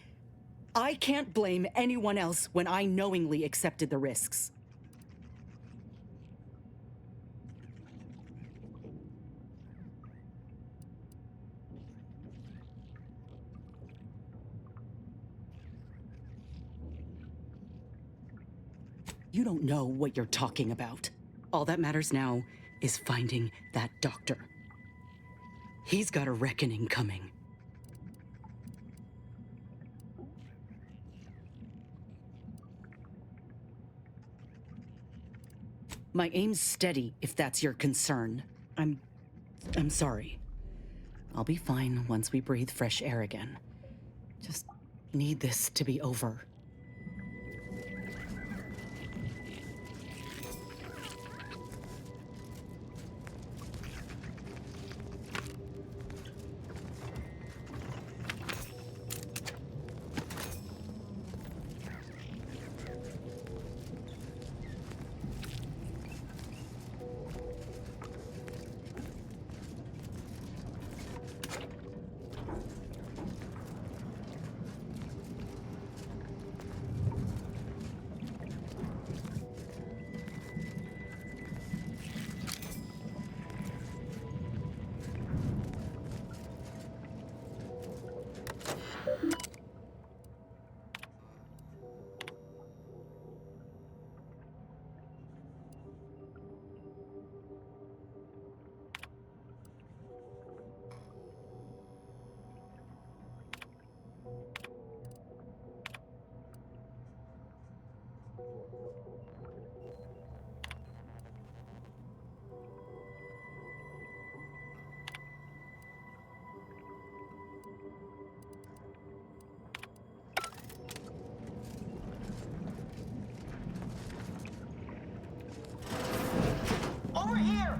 can't blame anyone else when I knowingly accepted the risks. You don't know what you're talking about. All that matters now is finding that doctor. He's got a reckoning coming. My aim's steady, if that's your concern. I'm sorry. I'll be fine once we breathe fresh air again. Just need this to be over. Over here!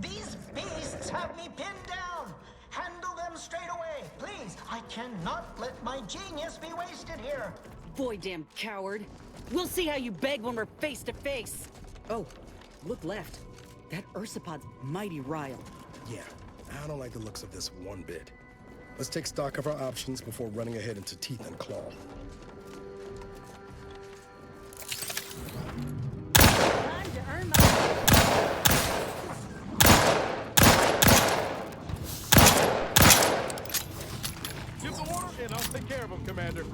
These beasts have me pinned down! Handle them straight away, please! I cannot let my genius be wasted here! Boy, damn coward. We'll see how you beg when we're face to face. Oh, look left. That Ursapod's mighty riled. Yeah, I don't like the looks of this one bit. Let's take stock of our options before running ahead into teeth and claw. Time to earn my... Give the order and I'll take care of him, Commander.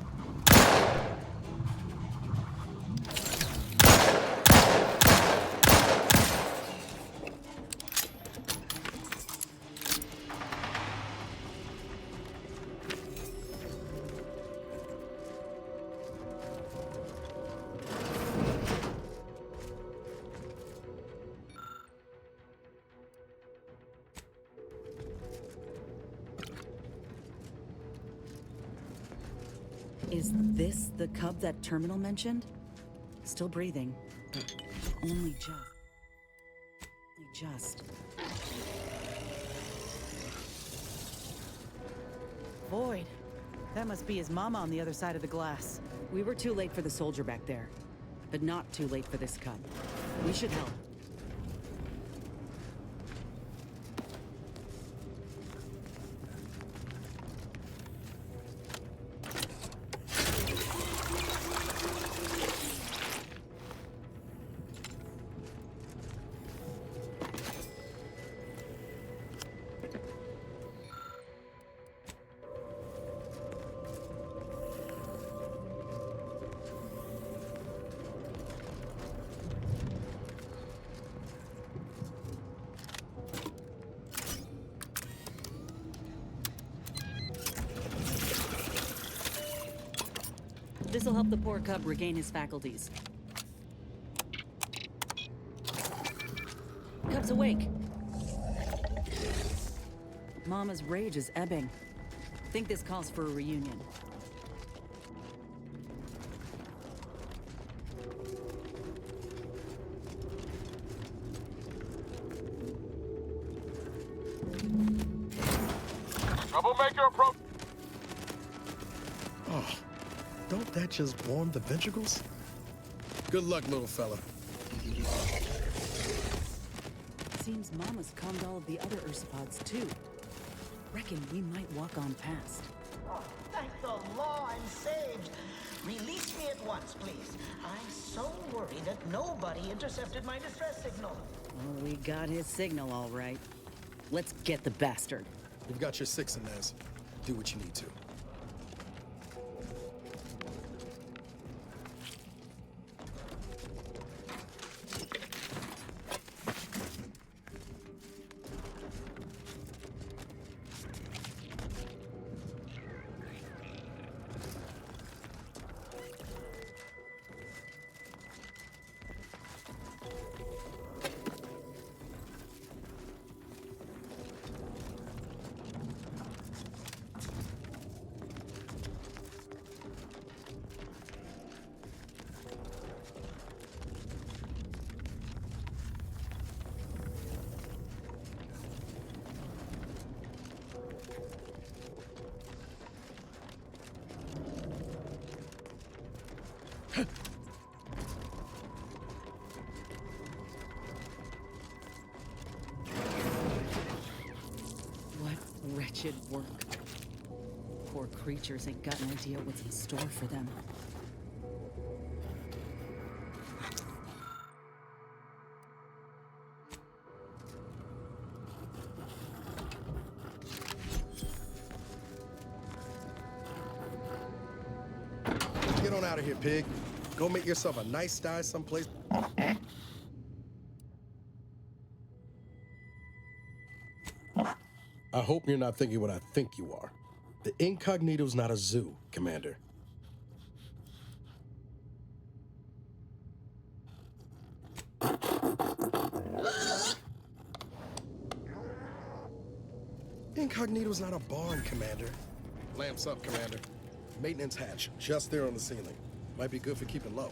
Is this the cub that Terminal mentioned? Still breathing, but only just. void. That must be his mama on the other side of the glass. We were too late for the soldier back there, but not too late for this cub. We should help. This'll help the poor cub regain his faculties. Cub's awake. Mama's rage is ebbing. Think this calls for a reunion. Troublemaker approach. Oh, don't that just warm the ventricles? Good luck, little fella. Seems Mama's calmed all of the other Ursopods too. Reckon we might walk on past. Oh, thank the law, I'm saved. Release me at once, please. I'm so worried that nobody intercepted my distress signal. Well, we got his signal all right. Let's get the bastard. You've got your 6 in Nez. Do what you need to. What wretched work. Poor creatures ain't got an idea what's in store for them. Get on out of here, pig. Go make yourself a nice sty someplace. I hope you're not thinking what I think you are. The Incognito's not a zoo, Commander. Incognito's not a barn, Commander. Lamps up, Commander. Maintenance hatch, just there on the ceiling. Might be good for keeping low.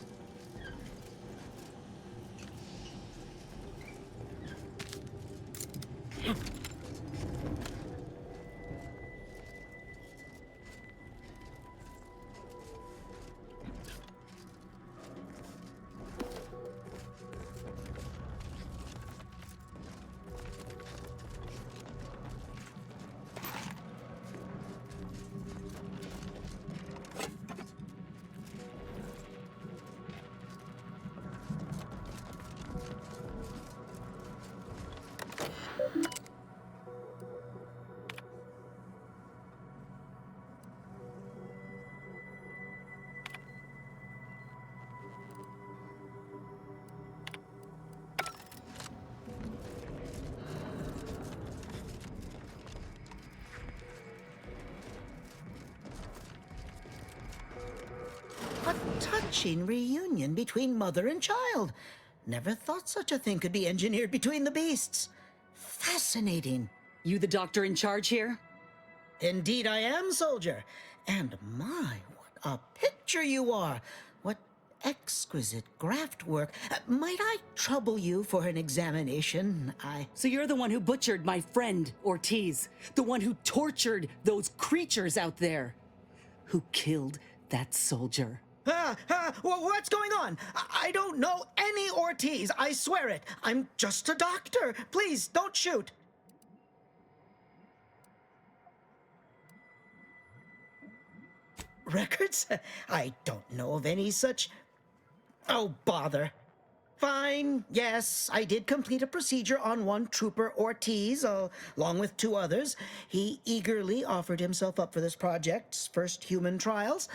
A touching reunion between mother and child. Never thought such a thing could be engineered between the beasts. Fascinating. You the doctor in charge here? Indeed I am, soldier. And my, what a picture you are. What exquisite graft work. Might I trouble you for an examination? So you're the one who butchered my friend, Ortiz. The one who tortured those creatures out there. Who killed that soldier. What's going on? I don't know any Ortiz, I swear it. I'm just a doctor. Please, don't shoot. Records? I don't know of any such... Oh, bother. Fine, yes, I did complete a procedure on one Trooper Ortiz, along with 2 others. He eagerly offered himself up for this project's first human trials.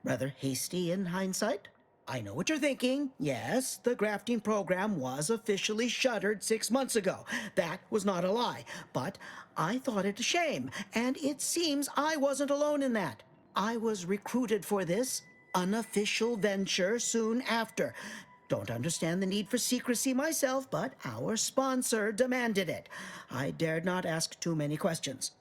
Rather hasty in hindsight. I know what you're thinking. Yes, the grafting program was officially shuttered 6 months ago. That was not a lie. But I thought it a shame, and it seems I wasn't alone in that. I was recruited for this unofficial venture soon after. Don't understand the need for secrecy myself, but our sponsor demanded it. I dared not ask too many questions.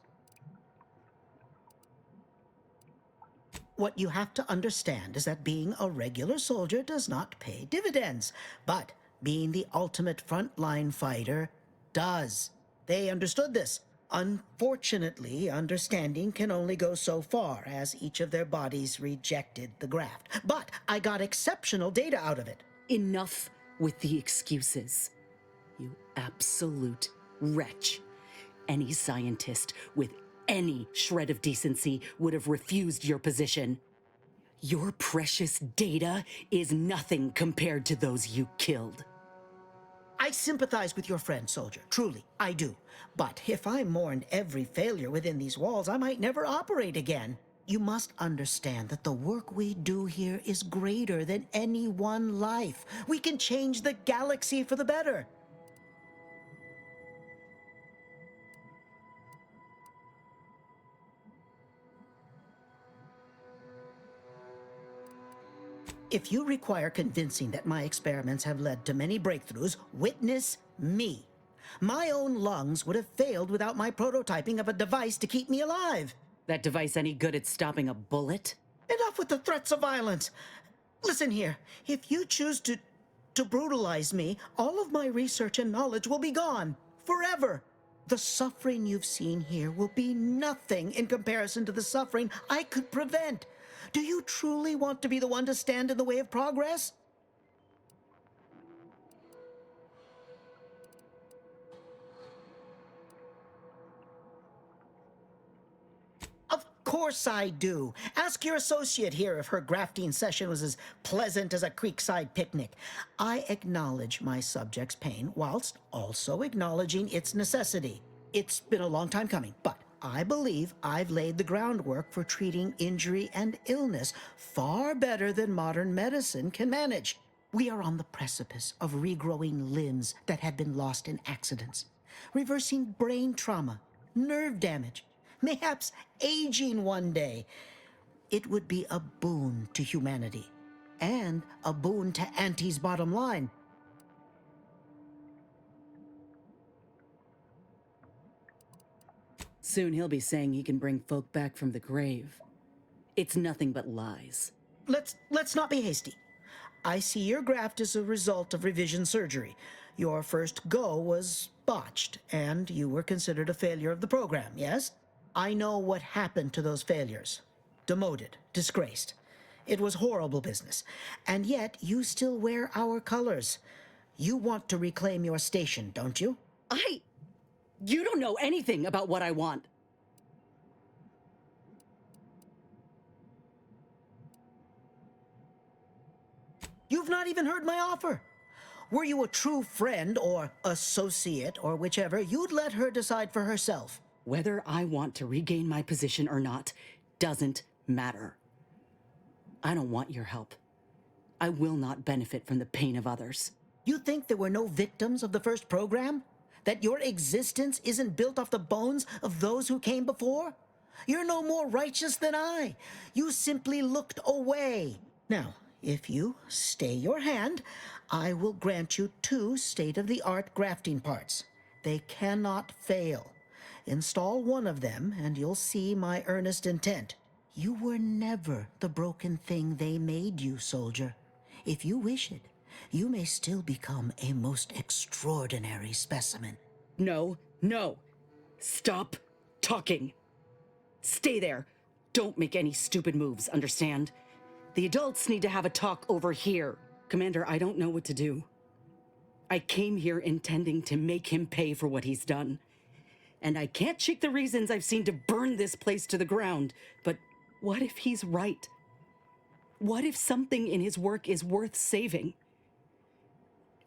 What you have to understand is that being a regular soldier does not pay dividends, but being the ultimate frontline fighter does. They understood this. Unfortunately, understanding can only go so far, as each of their bodies rejected the graft. But I got exceptional data out of it. Enough with the excuses. You absolute wretch. Any scientist with any shred of decency would have refused your position. Your precious data is nothing compared to those you killed. I sympathize with your friend, soldier. Truly, I do. But if I mourned every failure within these walls, I might never operate again. You must understand that the work we do here is greater than any one life. We can change the galaxy for the better. If you require convincing that my experiments have led to many breakthroughs, witness me. My own lungs would have failed without my prototyping of a device to keep me alive. That device any good at stopping a bullet? Enough with the threats of violence. Listen here, if you choose to brutalize me, all of my research and knowledge will be gone. Forever. The suffering you've seen here will be nothing in comparison to the suffering I could prevent. Do you truly want to be the one to stand in the way of progress? Of course I do. Ask your associate here if her grafting session was as pleasant as a creekside picnic. I acknowledge my subject's pain whilst also acknowledging its necessity. It's been a long time coming, but I believe I've laid the groundwork for treating injury and illness far better than modern medicine can manage. We are on the precipice of regrowing limbs that have been lost in accidents, reversing brain trauma, nerve damage, mayhaps aging one day. It would be a boon to humanity, and a boon to Auntie's bottom line. Soon he'll be saying he can bring folk back from the grave. It's nothing but lies. Let's not be hasty. I see your graft is a result of revision surgery. Your first go was botched, and you were considered a failure of the program, yes? I know what happened to those failures. Demoted, disgraced. It was horrible business. And yet, you still wear our colors. You want to reclaim your station, don't you? You don't know anything about what I want. You've not even heard my offer. Were you a true friend or associate or whichever, you'd let her decide for herself. Whether I want to regain my position or not doesn't matter. I don't want your help. I will not benefit from the pain of others. You think there were no victims of the first program? That your existence isn't built off the bones of those who came before? You're no more righteous than I. You simply looked away. Now, if you stay your hand, I will grant you 2 state-of-the-art grafting parts. They cannot fail. Install one of them, and you'll see my earnest intent. You were never the broken thing they made you, soldier. If you wish it, you may still become a most extraordinary specimen. No, no. Stop talking. Stay there. Don't make any stupid moves, understand? The adults need to have a talk over here. Commander, I don't know what to do. I came here intending to make him pay for what he's done. And I can't shake the reasons I've seen to burn this place to the ground. But what if he's right? What if something in his work is worth saving?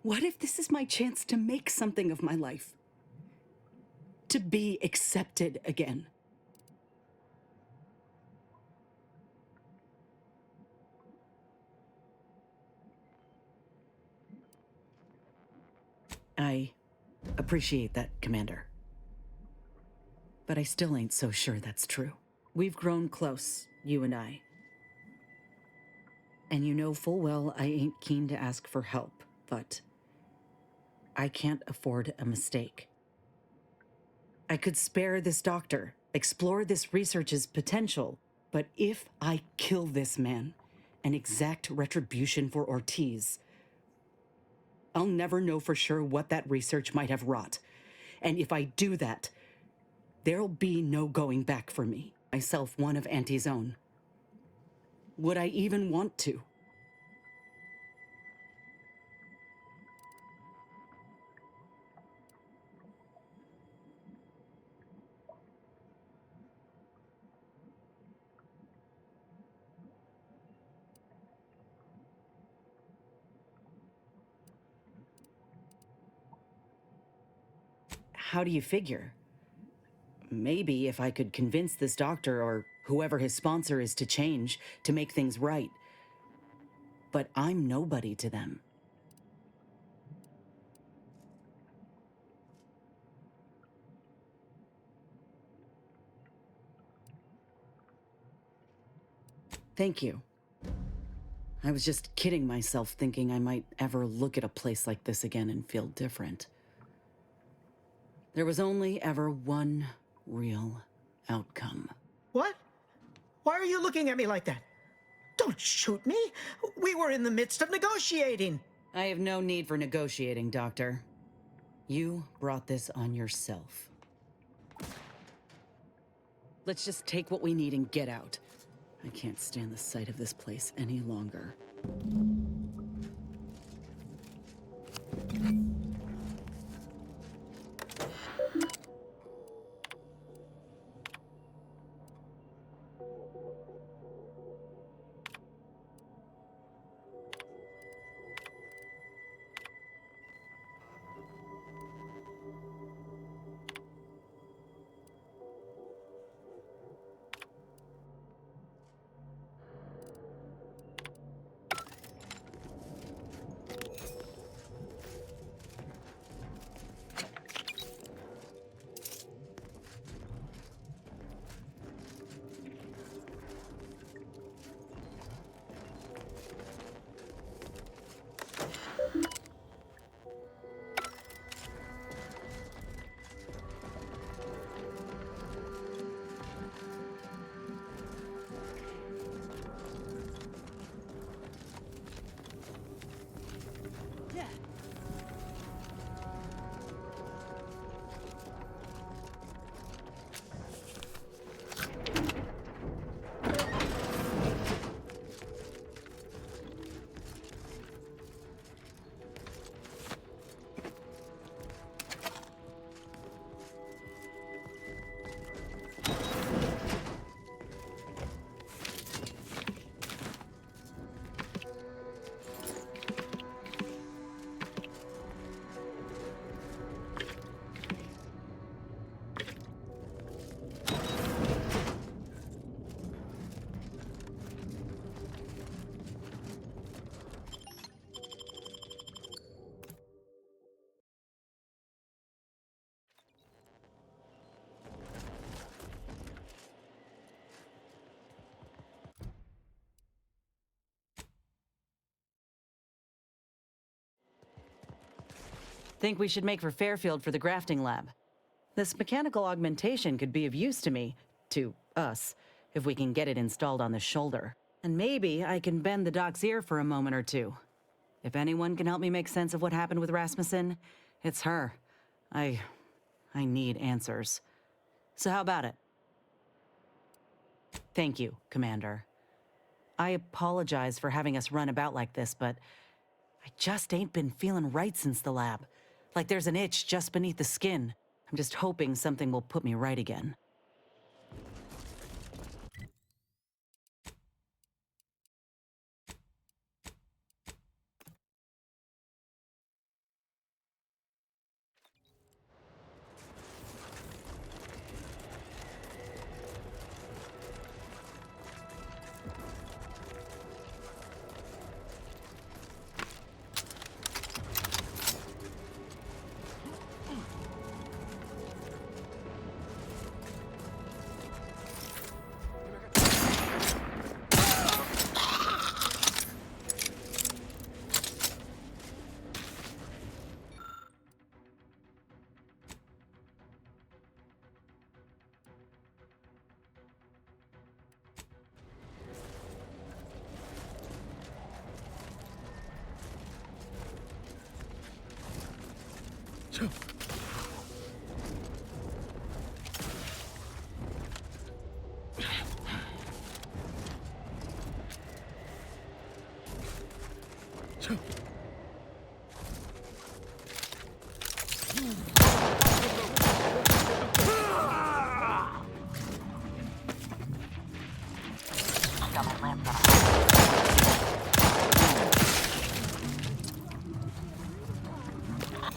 What if this is my chance to make something of my life? To be accepted again? I appreciate that, Commander. But I still ain't so sure that's true. We've grown close, you and I. And you know full well I ain't keen to ask for help, but I can't afford a mistake. I could spare this doctor, explore this research's potential, but if I kill this man and exact retribution for Ortiz, I'll never know for sure what that research might have wrought. And if I do that, there'll be no going back for me, myself one of Auntie's own. Would I even want to? How do you figure? Maybe if I could convince this doctor or whoever his sponsor is to change, to make things right. But I'm nobody to them. Thank you. I was just kidding myself thinking I might ever look at a place like this again and feel different. There was only ever one real outcome. What? Why are you looking at me like that? Don't shoot me. We were in the midst of negotiating. I have no need for negotiating, Doctor. You brought this on yourself. Let's just take what we need and get out. I can't stand the sight of this place any longer. Think we should make for Fairfield for the grafting lab. This mechanical augmentation could be of use to me, to us, if we can get it installed on the shoulder. And maybe I can bend the doc's ear for a moment or two. If anyone can help me make sense of what happened with Rasmussen, it's her. I need answers. So how about it? Thank you, Commander. I apologize for having us run about like this, but I just ain't been feeling right since the lab. Like there's an itch just beneath the skin. I'm just hoping something will put me right again.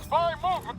Spy movement!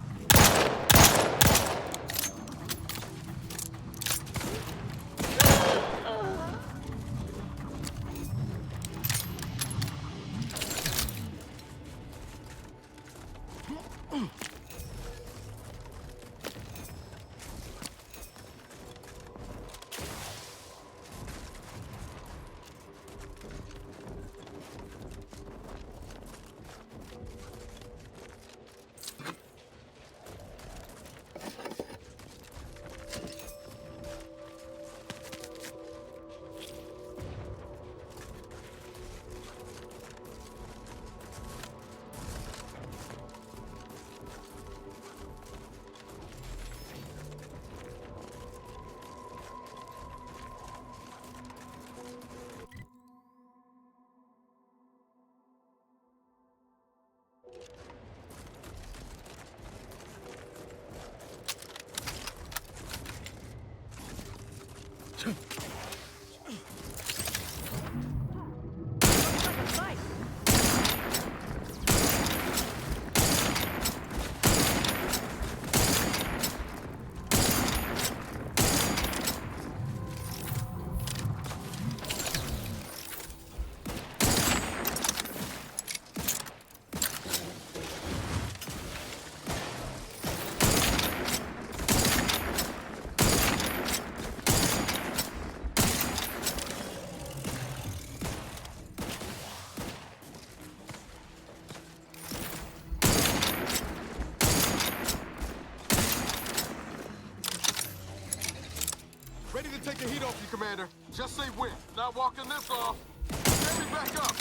Ready to take the heat off you, Commander. Just say when. Not walking this off. Stand me back up.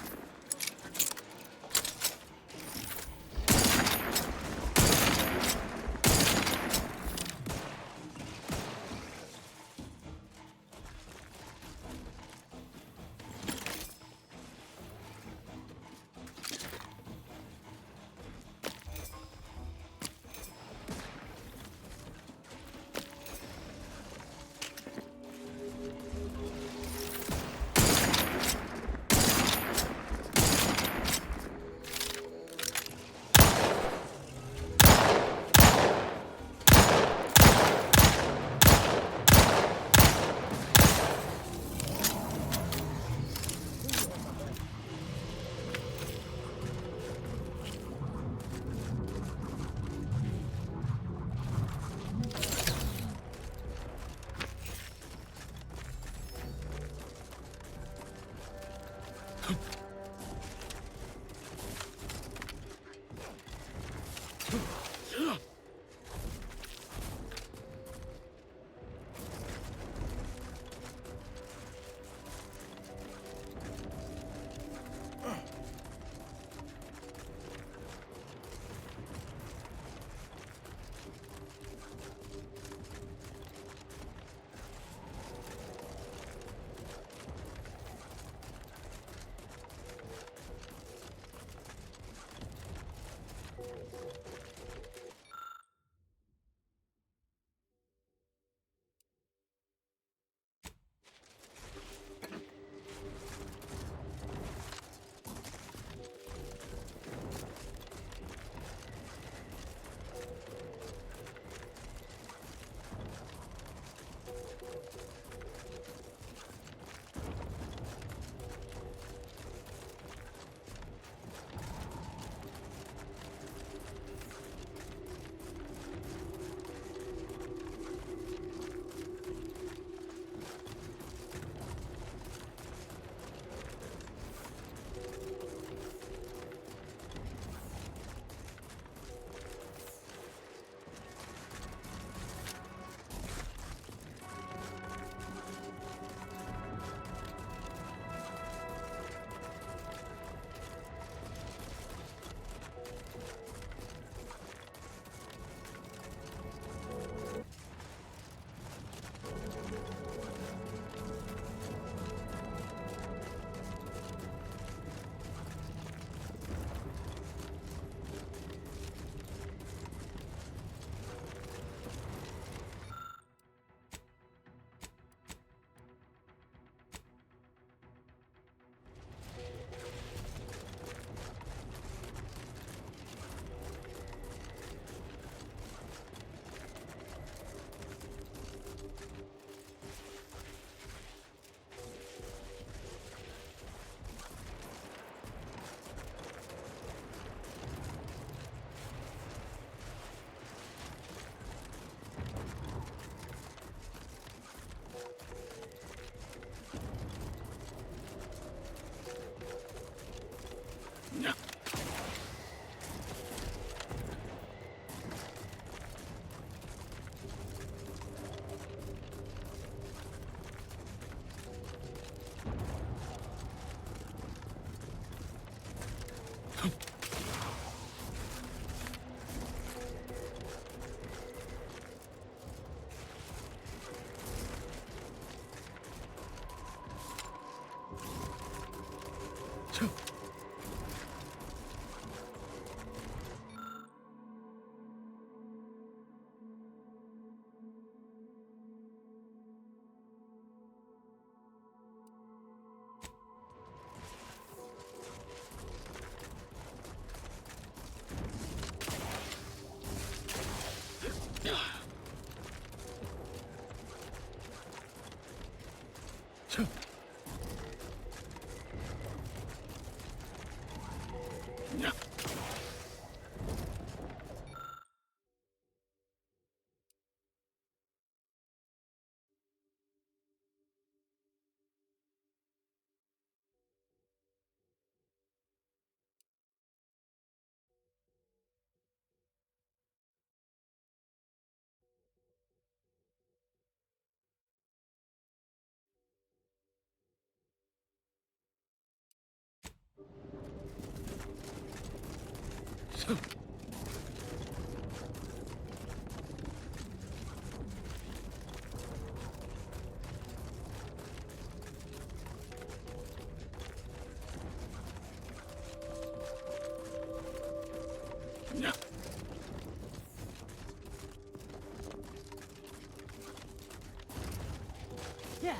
Yeah.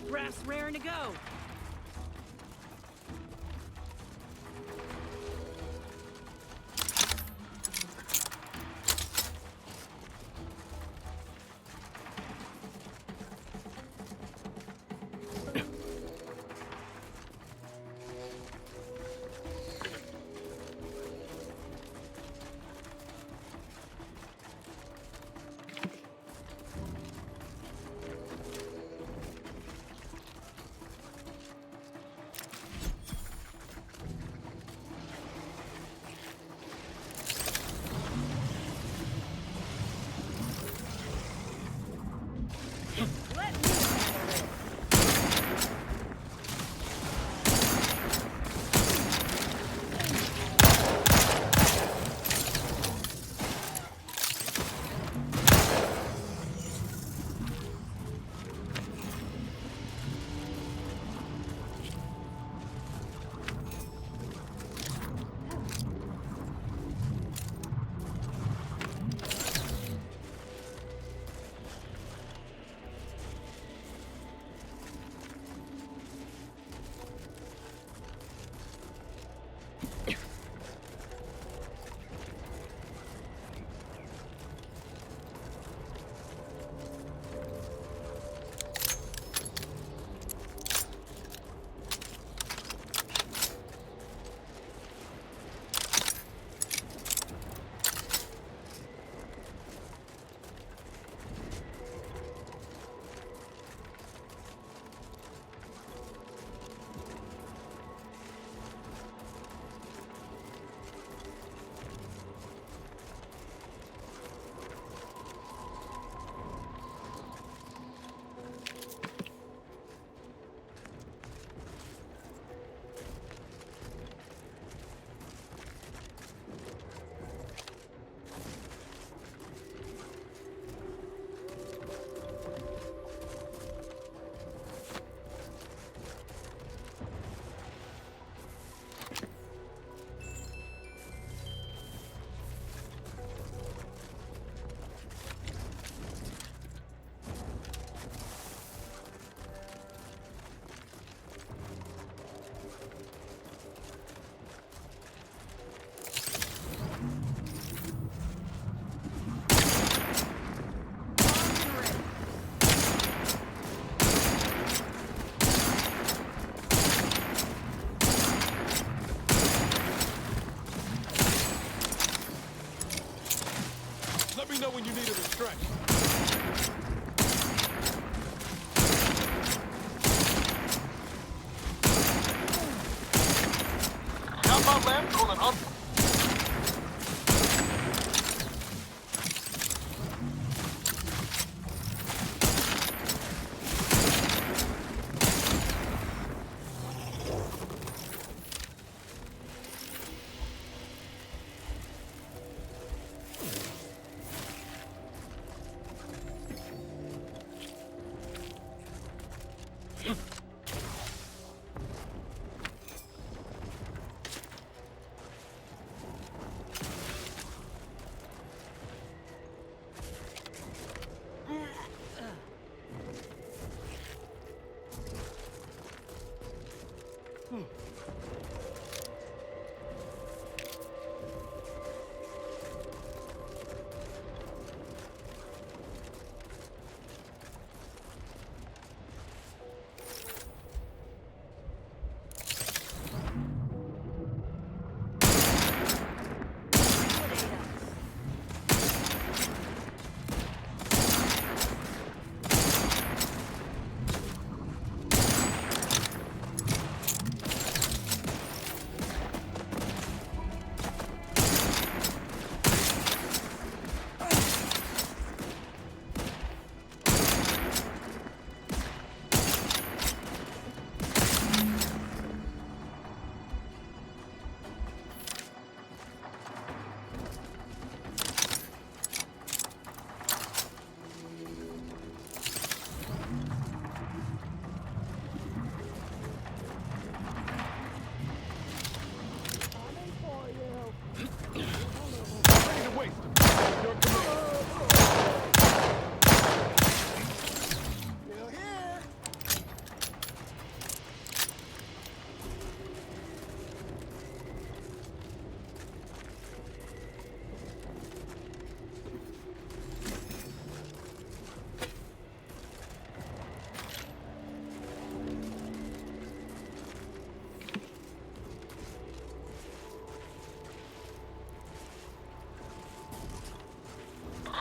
Brass raring to go. me know when you need a stretch. Got my lamp on an un...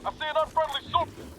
I see an unfriendly soldier.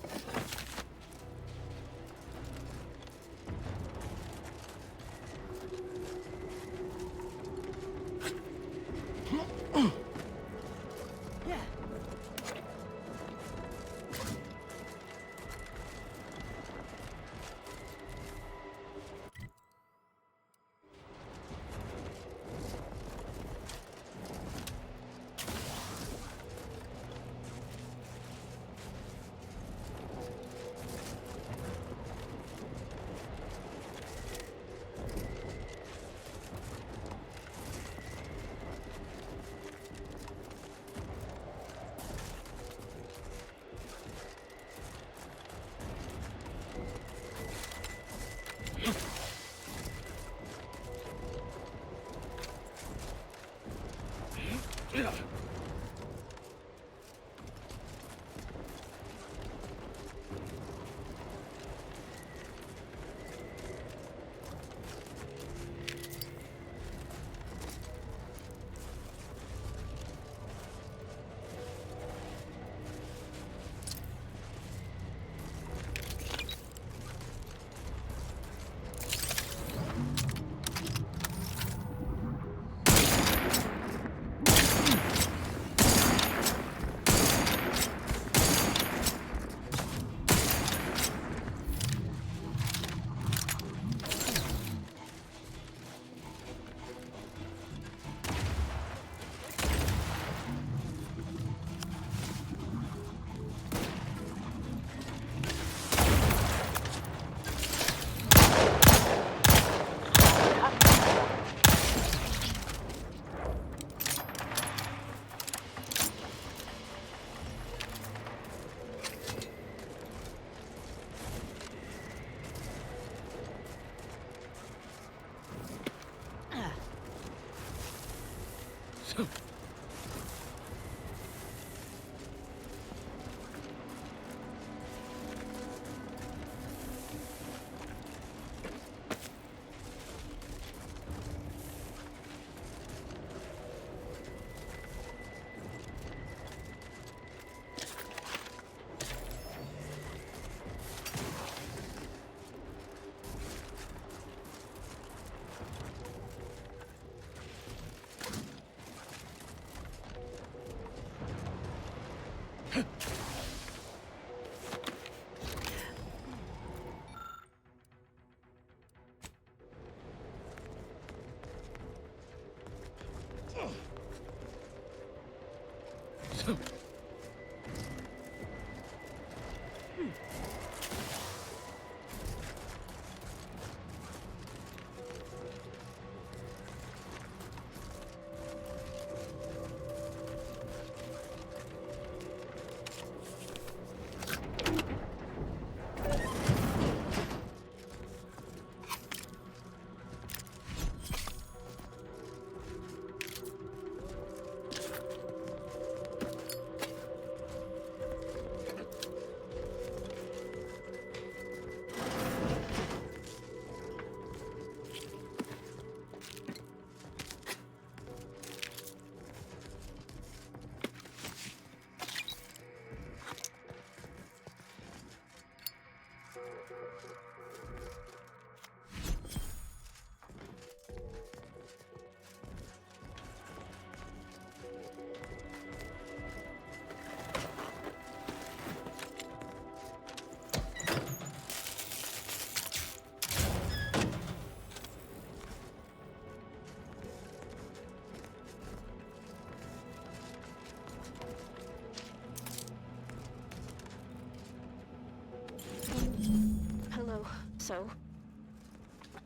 Hello. So,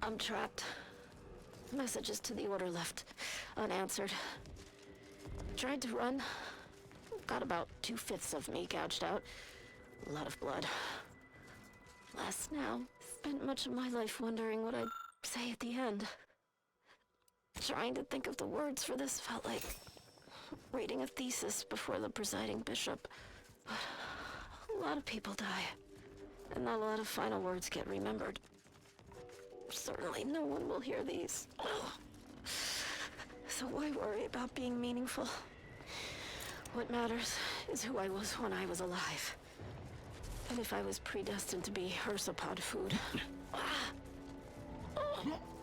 I'm trapped. Messages to the Order left unanswered. Tried to run. Got about 2/5 of me gouged out. A lot of blood. Less now. Spent much of my life wondering what I'd say at the end. Trying to think of the words for this felt like reading a thesis before the presiding bishop. But a lot of people die. And not a lot of final words get remembered. Certainly no one will hear these. So why worry about being meaningful? What matters is who I was when I was alive. And if I was predestined to be Hersopod food.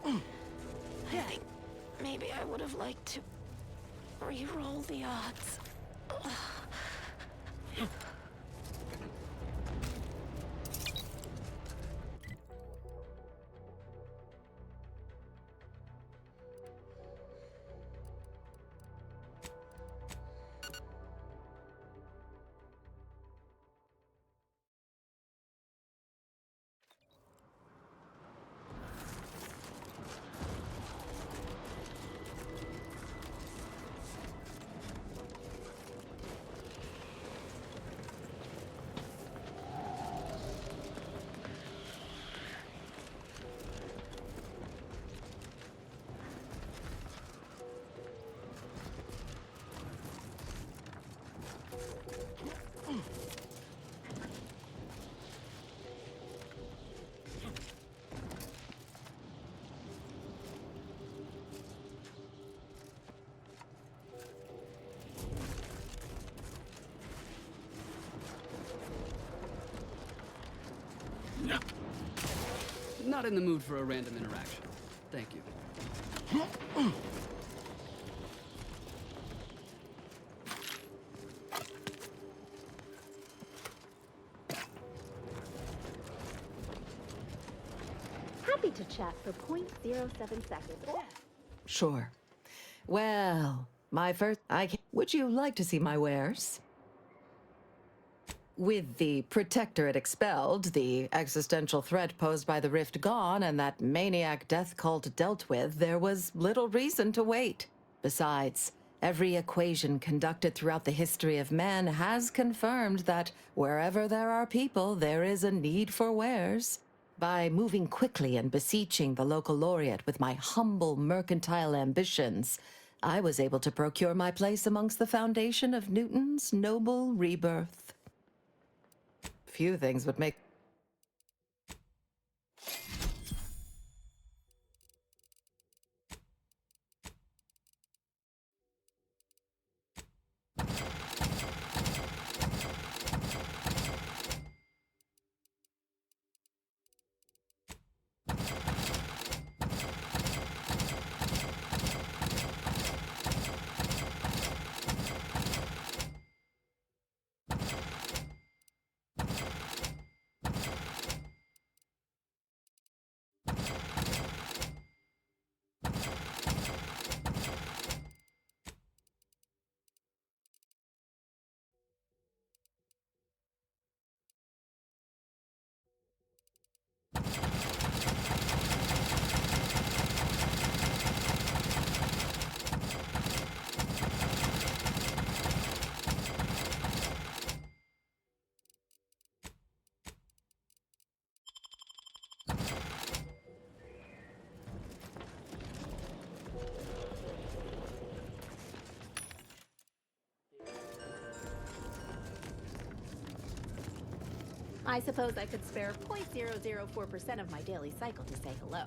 I think maybe I would have liked to re-roll the odds. Not in the mood for a random interaction. Thank you. Happy to chat for 0.07 seconds. Sure. Well, my first... Would you like to see my wares? With the Protectorate expelled, the existential threat posed by the Rift gone, and that maniac death cult dealt with, there was little reason to wait. Besides, every equation conducted throughout the history of man has confirmed that wherever there are people, there is a need for wares. By moving quickly and beseeching the local laureate with my humble mercantile ambitions, I was able to procure my place amongst the foundation of Newton's noble rebirth. Few things would make... I suppose I could spare 0.004% of my daily cycle to say hello.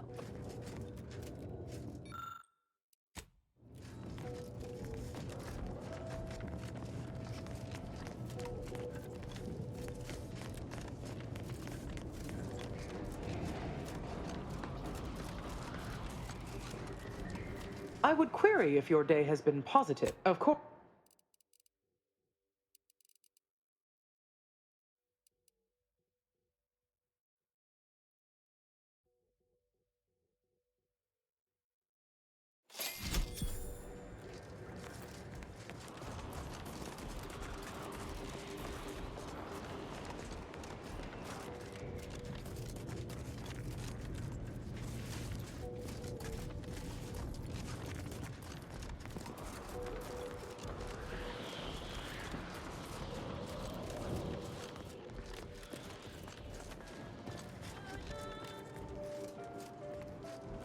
I would query if your day has been positive. Of course.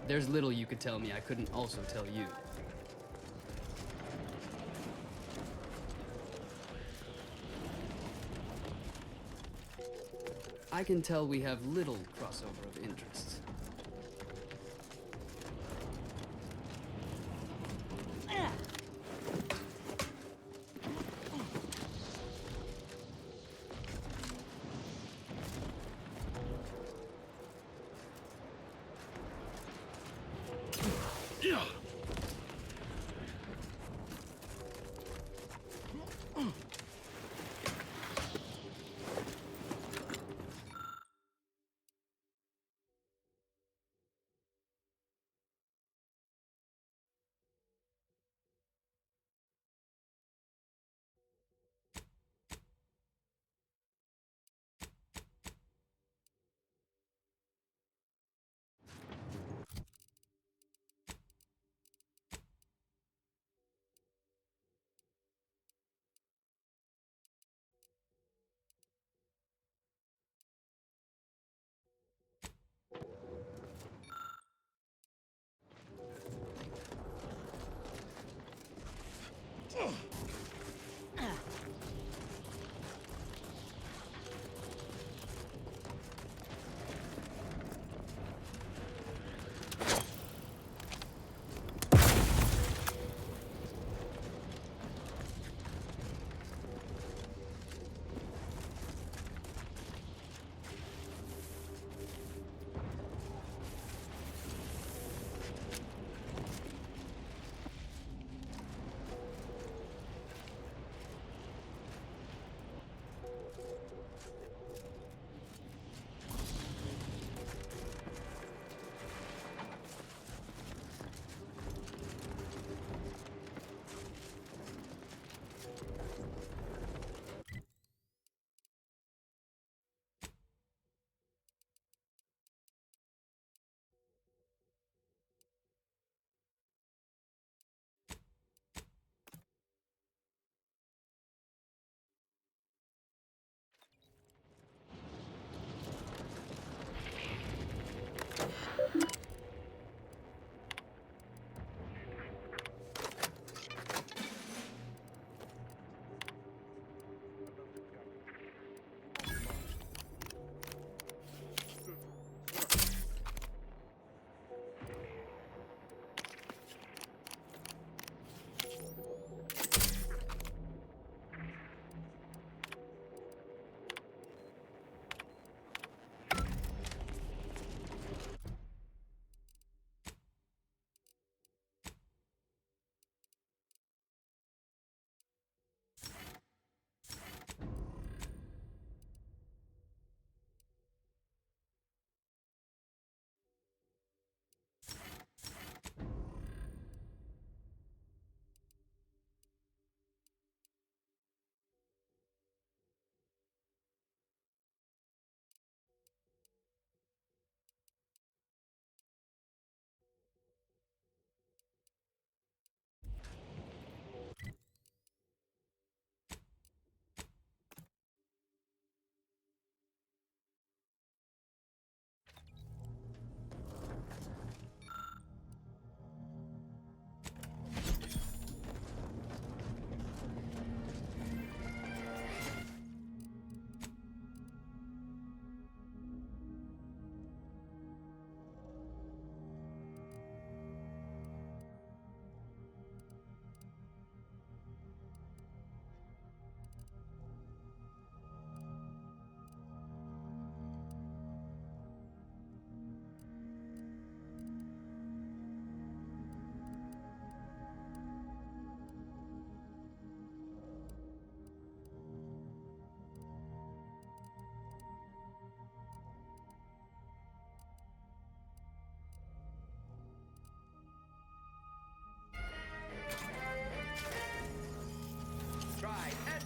There's little you could tell me I couldn't also tell you. I can tell we have little crossover of interests.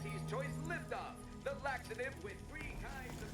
Auntie's Choice Liftoff, the laxative with 3 kinds of...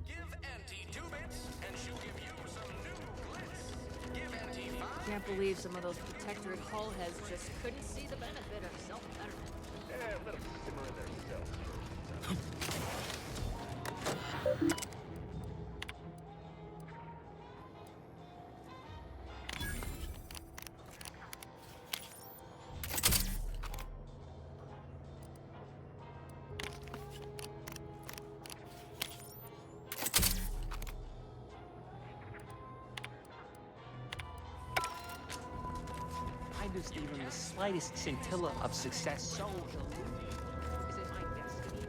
Give Auntie 2 bits, and she'll give you some new glitz. Give Auntie 5... Can't believe some of those Protectorate hull heads just couldn't see the benefit of self-betterment. Let them simmer in their self. I just even the slightest scintilla of success so illuminating. Is it my destiny?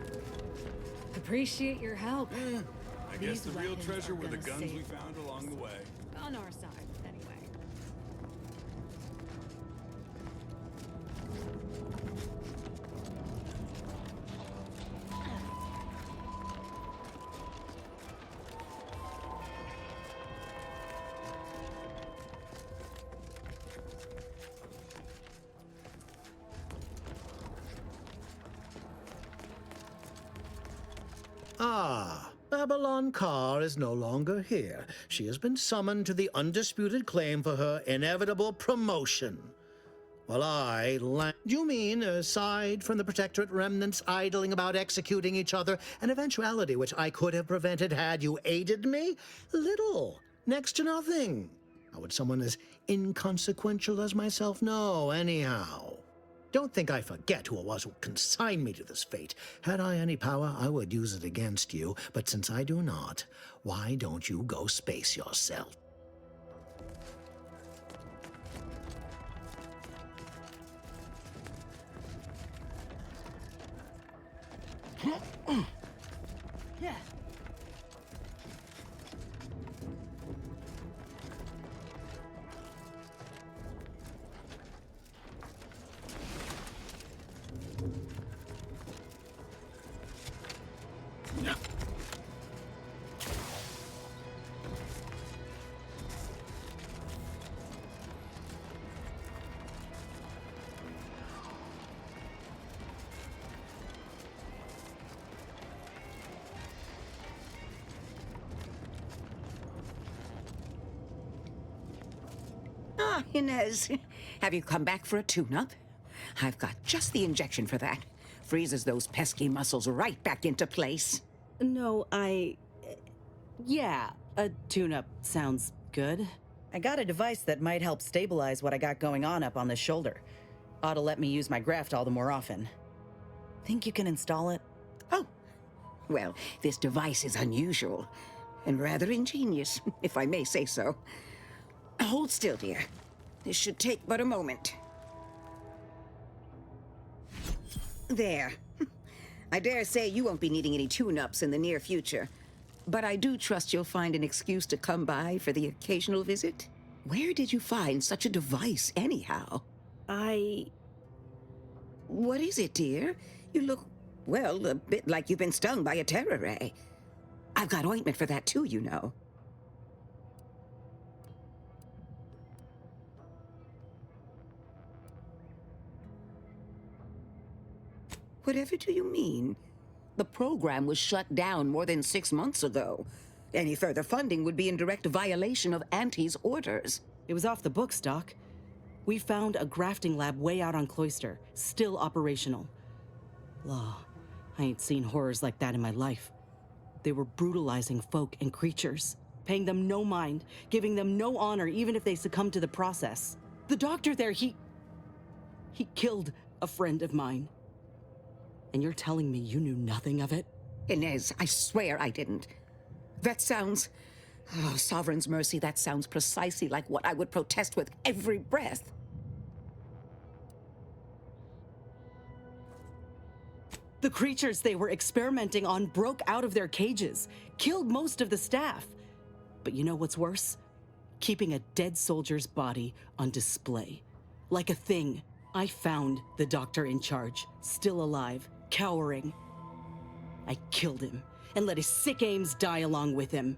Appreciate your help. I guess These the real weapons treasure are were the gonna guns save we found along the way. On our side, anyway. Ah, Babylon Carr is no longer here. She has been summoned to the undisputed claim for her inevitable promotion. While you mean, aside from the Protectorate remnants idling about executing each other, an eventuality which I could have prevented had you aided me? Little. Next to nothing. How would someone as inconsequential as myself know, anyhow? Don't think I forget who it was who consigned me to this fate. Had I any power, I would use it against you. But since I do not, why don't you go space yourself? Yeah. Ah, Inez, have you come back for a tune-up? I've got just the injection for that. Freezes those pesky muscles right back into place. No, yeah, a tune-up sounds good. I got a device that might help stabilize what I got going on up on the shoulder. Ought to let me use my graft all the more often. Think you can install it? Oh, well, this device is unusual and rather ingenious, if I may say so. Hold still, dear. This should take but a moment. There. I dare say you won't be needing any tune-ups in the near future, but I do trust you'll find an excuse to come by for the occasional visit. Where did you find such a device, anyhow? What is it, dear? You look, well, a bit like you've been stung by a terror ray. I've got ointment for that too, you know. Whatever do you mean? The program was shut down more than 6 months ago. Any further funding would be in direct violation of Auntie's orders. It was off the books, Doc. We found a grafting lab way out on Cloister, still operational. Law, I ain't seen horrors like that in my life. They were brutalizing folk and creatures, paying them no mind, giving them no honor even if they succumbed to the process. The doctor there, he killed a friend of mine. And you're telling me you knew nothing of it? Inez, I swear I didn't. That sounds... Oh, Sovereign's mercy, that sounds precisely like what I would protest with every breath. The creatures they were experimenting on broke out of their cages, killed most of the staff. But you know what's worse? Keeping a dead soldier's body on display. Like a thing. I found the doctor in charge, still alive, cowering. I killed him, and let his sick aims die along with him.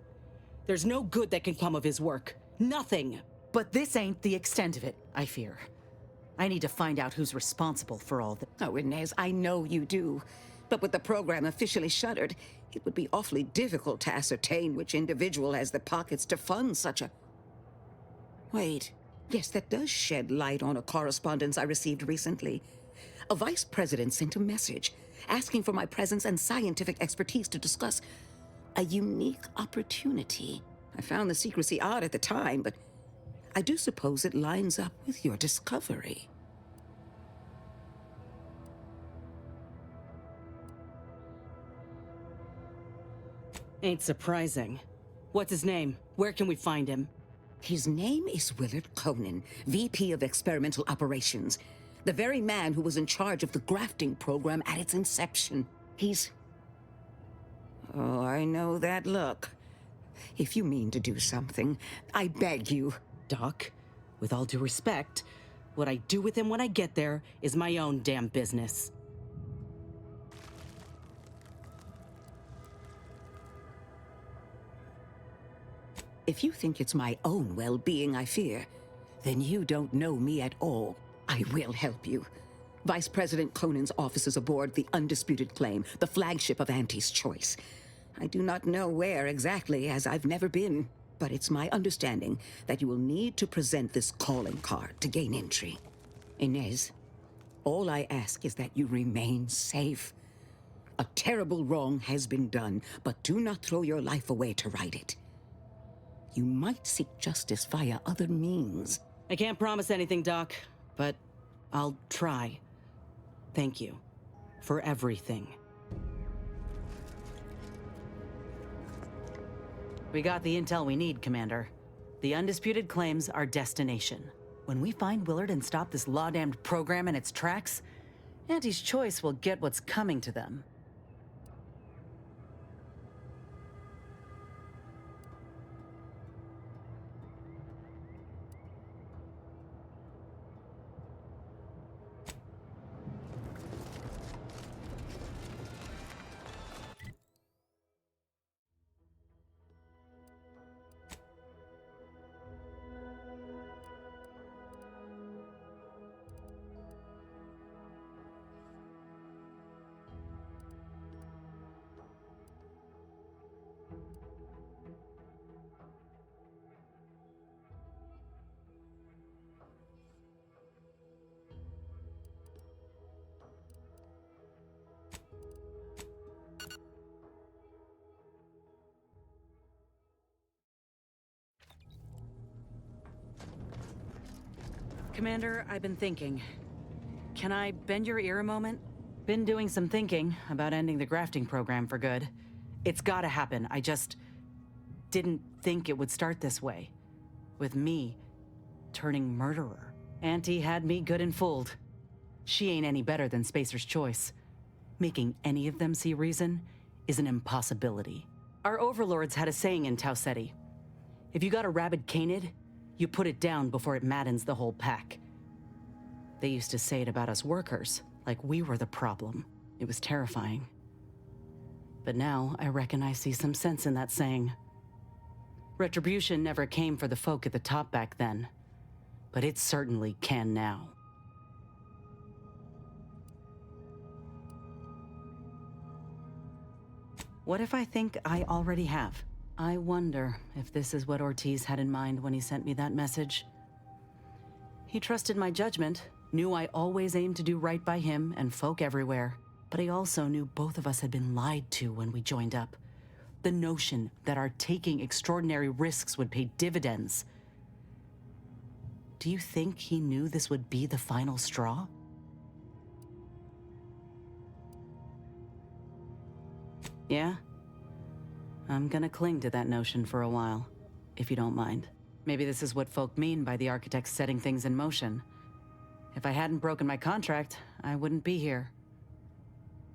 There's no good that can come of his work. Nothing. But this ain't the extent of it, I fear. I need to find out who's responsible for all this. Oh, Inez, I know you do. But with the program officially shuttered, it would be awfully difficult to ascertain which individual has the pockets to fund such a... Wait. Yes, that does shed light on a correspondence I received recently. A vice president sent a message asking for my presence and scientific expertise to discuss a unique opportunity. I found the secrecy odd at the time, but I do suppose it lines up with your discovery. Ain't surprising. What's his name? Where can we find him? His name is Willard Conan, VP of Experimental Operations. The very man who was in charge of the grafting program at its inception. He's... Oh, I know that look. If you mean to do something, I beg you. Doc, with all due respect, what I do with him when I get there is my own damn business. If you think it's my own well-being I fear, then you don't know me at all. I will help you. Vice President Conan's office is aboard the Undisputed Claim, the flagship of Auntie's Choice. I do not know where exactly, as I've never been, but it's my understanding that you will need to present this calling card to gain entry. Inez, all I ask is that you remain safe. A terrible wrong has been done, but do not throw your life away to right it. You might seek justice via other means. I can't promise anything, Doc, but I'll try. Thank you for everything. We got the intel we need, Commander. The Undisputed Claim's our destination. When we find Willard and stop this law-damned program in its tracks, Auntie's Choice will get what's coming to them. Commander, I've been thinking. Can I bend your ear a moment? Been doing some thinking about ending the grafting program for good. It's gotta happen. I just didn't think it would start this way. With me turning murderer. Auntie had me good and fooled. She ain't any better than Spacer's Choice. Making any of them see reason is an impossibility. Our overlords had a saying in Tau Ceti. If you got a rabid canid, you put it down before it maddens the whole pack. They used to say it about us workers, like we were the problem. It was terrifying. But now I reckon I see some sense in that saying. Retribution never came for the folk at the top back then, but it certainly can now. What if I think I already have? I wonder if this is what Ortiz had in mind when he sent me that message. He trusted my judgment, knew I always aimed to do right by him and folk everywhere, but he also knew both of us had been lied to when we joined up. The notion that our taking extraordinary risks would pay dividends. Do you think he knew this would be the final straw? Yeah? I'm gonna cling to that notion for a while, if you don't mind. Maybe this is what folk mean by the architects setting things in motion. If I hadn't broken my contract, I wouldn't be here.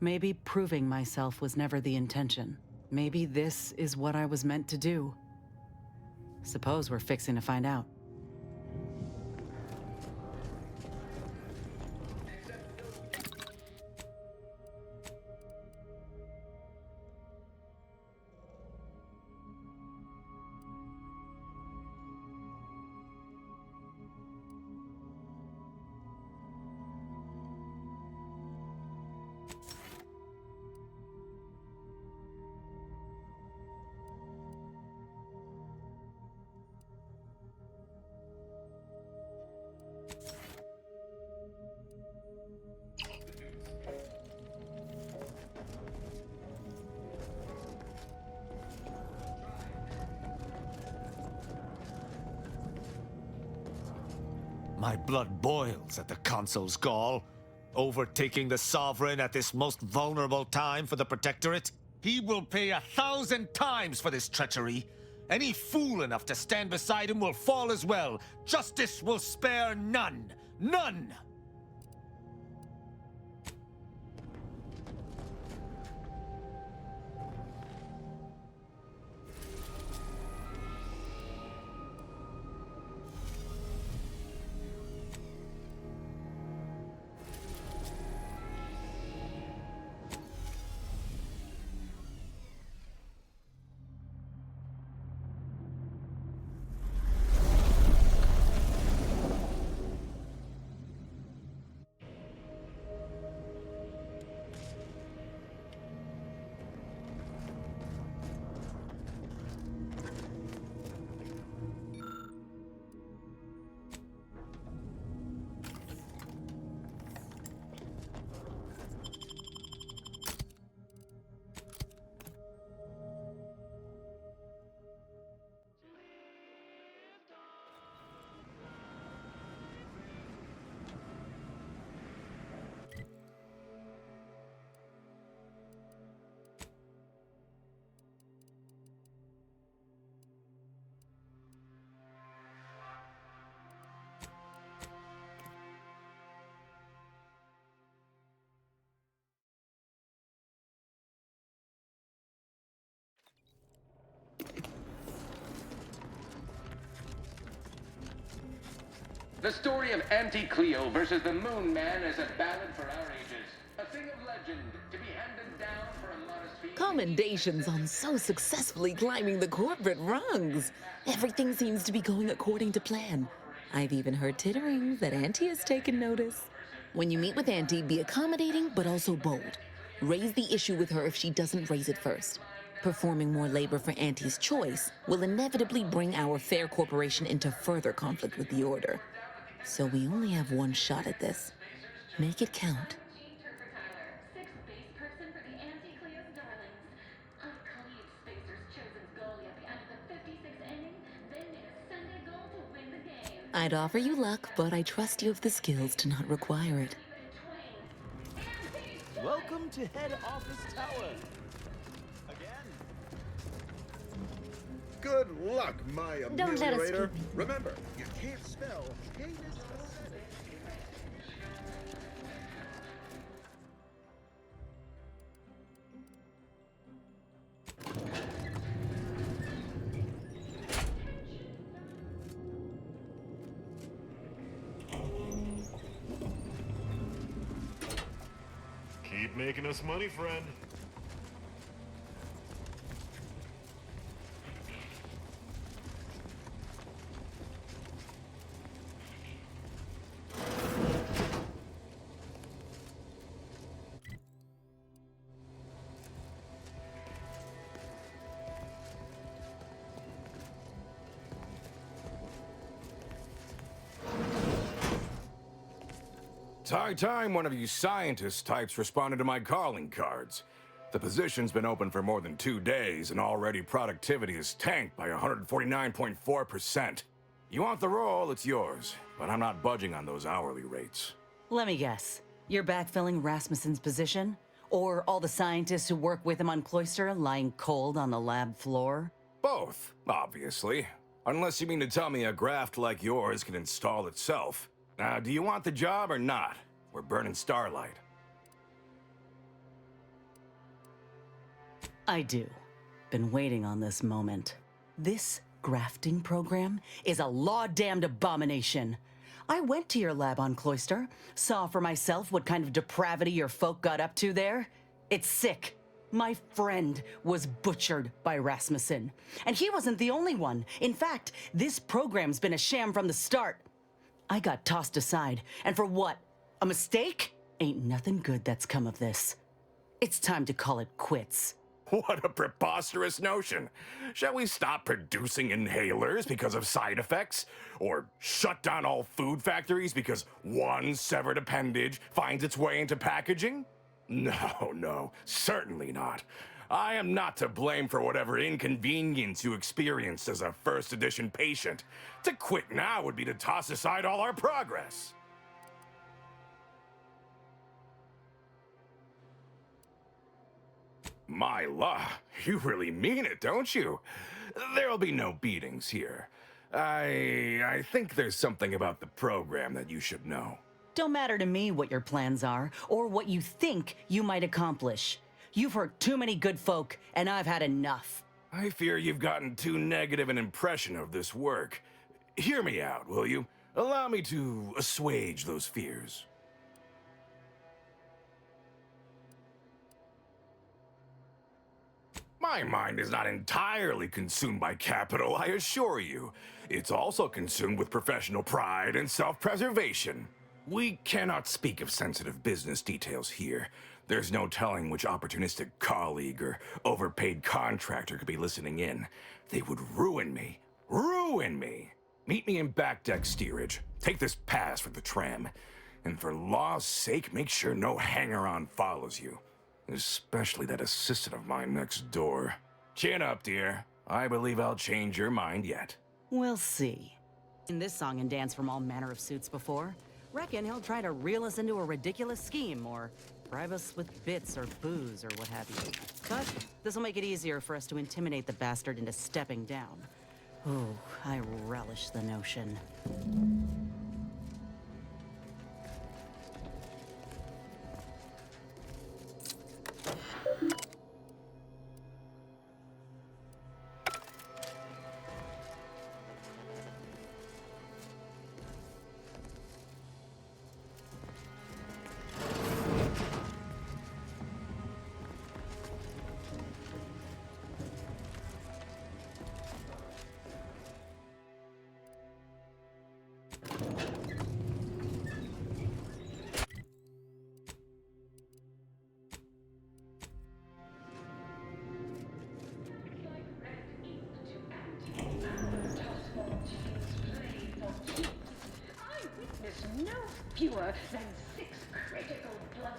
Maybe proving myself was never the intention. Maybe this is what I was meant to do. Suppose we're fixing to find out. My blood boils at the Consul's gall. Overtaking the Sovereign at this most vulnerable time for the Protectorate. He will pay 1,000 times for this treachery. Any fool enough to stand beside him will fall as well. Justice will spare none. None! The story of Auntie Cleo versus the Moon Man is a ballad for our ages. A thing of legend to be handed down for a modest fee. Commendations on so successfully climbing the corporate rungs. Everything seems to be going according to plan. I've even heard titterings that Auntie has taken notice. When you meet with Auntie, be accommodating but also bold. Raise the issue with her if she doesn't raise it first. Performing more labor for Auntie's choice will inevitably bring our fair corporation into further conflict with the Order. So we only have one shot at this. Make it count. I'd offer you luck, but I trust you have the skills to not require it. Welcome to Head Office Tower. Again. Good luck, my Don't let us ameliorator. keep you. Remember, you can't spell heinous aesthetic. Keep making us money, friend. It's high time one of you scientist types responded to my calling cards. The position's been open for more than 2 days, and already productivity is tanked by 149.4%. You want the role, it's yours, but I'm not budging on those hourly rates. Let me guess. You're backfilling Rasmussen's position? Or all the scientists who work with him on Cloister lying cold on the lab floor? Both, obviously. Unless you mean to tell me a graft like yours can install itself. Now, do you want the job or not? We're burning starlight. I do. Been waiting on this moment. This grafting program is a law-damned abomination. I went to your lab on Cloister, saw for myself what kind of depravity your folk got up to there. It's sick. My friend was butchered by Rasmussen. And he wasn't the only one. In fact, this program's been a sham from the start. I got tossed aside. And for what? A mistake? Ain't nothing good that's come of this. It's time to call it quits. What a preposterous notion. Shall we stop producing inhalers because of side effects? Or shut down all food factories because one severed appendage finds its way into packaging? No, certainly not. I am not to blame for whatever inconvenience you experienced as a first edition patient. To quit now would be to toss aside all our progress. My law, you really mean it, don't you? There'll be no beatings here. I think there's something about the program that you should know. Don't matter to me what your plans are, or what you think you might accomplish. You've hurt too many good folk, and I've had enough. I fear you've gotten too negative an impression of this work. Hear me out, will you? Allow me to assuage those fears. My mind is not entirely consumed by capital, I assure you. It's also consumed with professional pride and self-preservation. We cannot speak of sensitive business details here. There's no telling which opportunistic colleague or overpaid contractor could be listening in. They would ruin me. Ruin me! Meet me in back deck steerage. Take this pass for the tram. And for law's sake, make sure no hanger-on follows you. Especially that assistant of mine next door. Chin up, dear. I believe I'll change your mind yet. We'll see. In this song and dance from all manner of suits before. Reckon he'll try to reel us into a ridiculous scheme, or bribe us with bits or booze or what have you. But this'll make it easier for us to intimidate the bastard into stepping down. Ooh, I relish the notion. No fewer than 6 critical blood.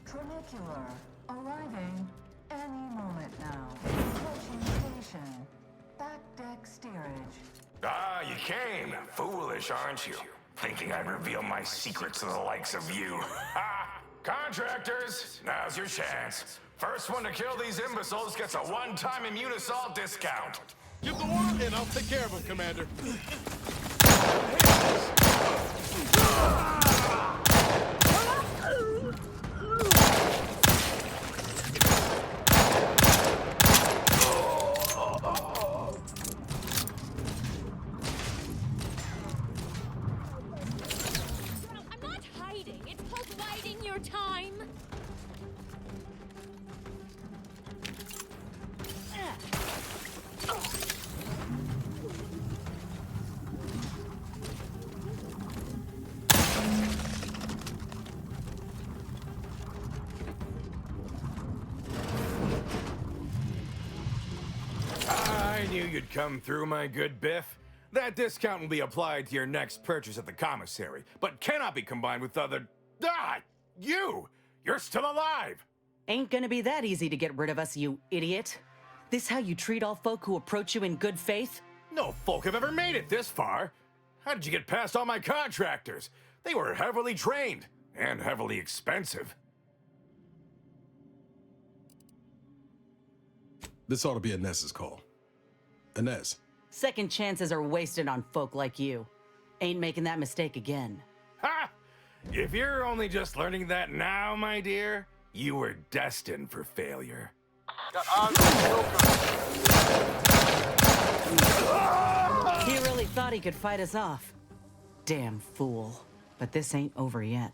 Trinicular, arriving any moment now. Approaching station. Back deck steerage. Ah, you came. Foolish, aren't you? Thinking I'd reveal my secrets to the likes of you. Ha! Contractors, now's your chance. First one to kill these imbeciles gets a one-time immune assault discount. Give the order and I'll take care of him, Commander. I'm not hiding. It's called biding your time. come through, my good Biff? That discount will be applied to your next purchase at the commissary, but cannot be combined with other... Ah! You! You're still alive! Ain't gonna be that easy to get rid of us, you idiot. This how you treat all folk who approach you in good faith? No folk have ever made it this far. How did you get past all my contractors? They were heavily trained and heavily expensive. This ought to be Inez's call. Inez. Second chances are wasted on folk like you. Ain't making that mistake again. Ha! If you're only just learning that now, my dear, you were destined for failure. He really thought he could fight us off. Damn fool. But this ain't over yet.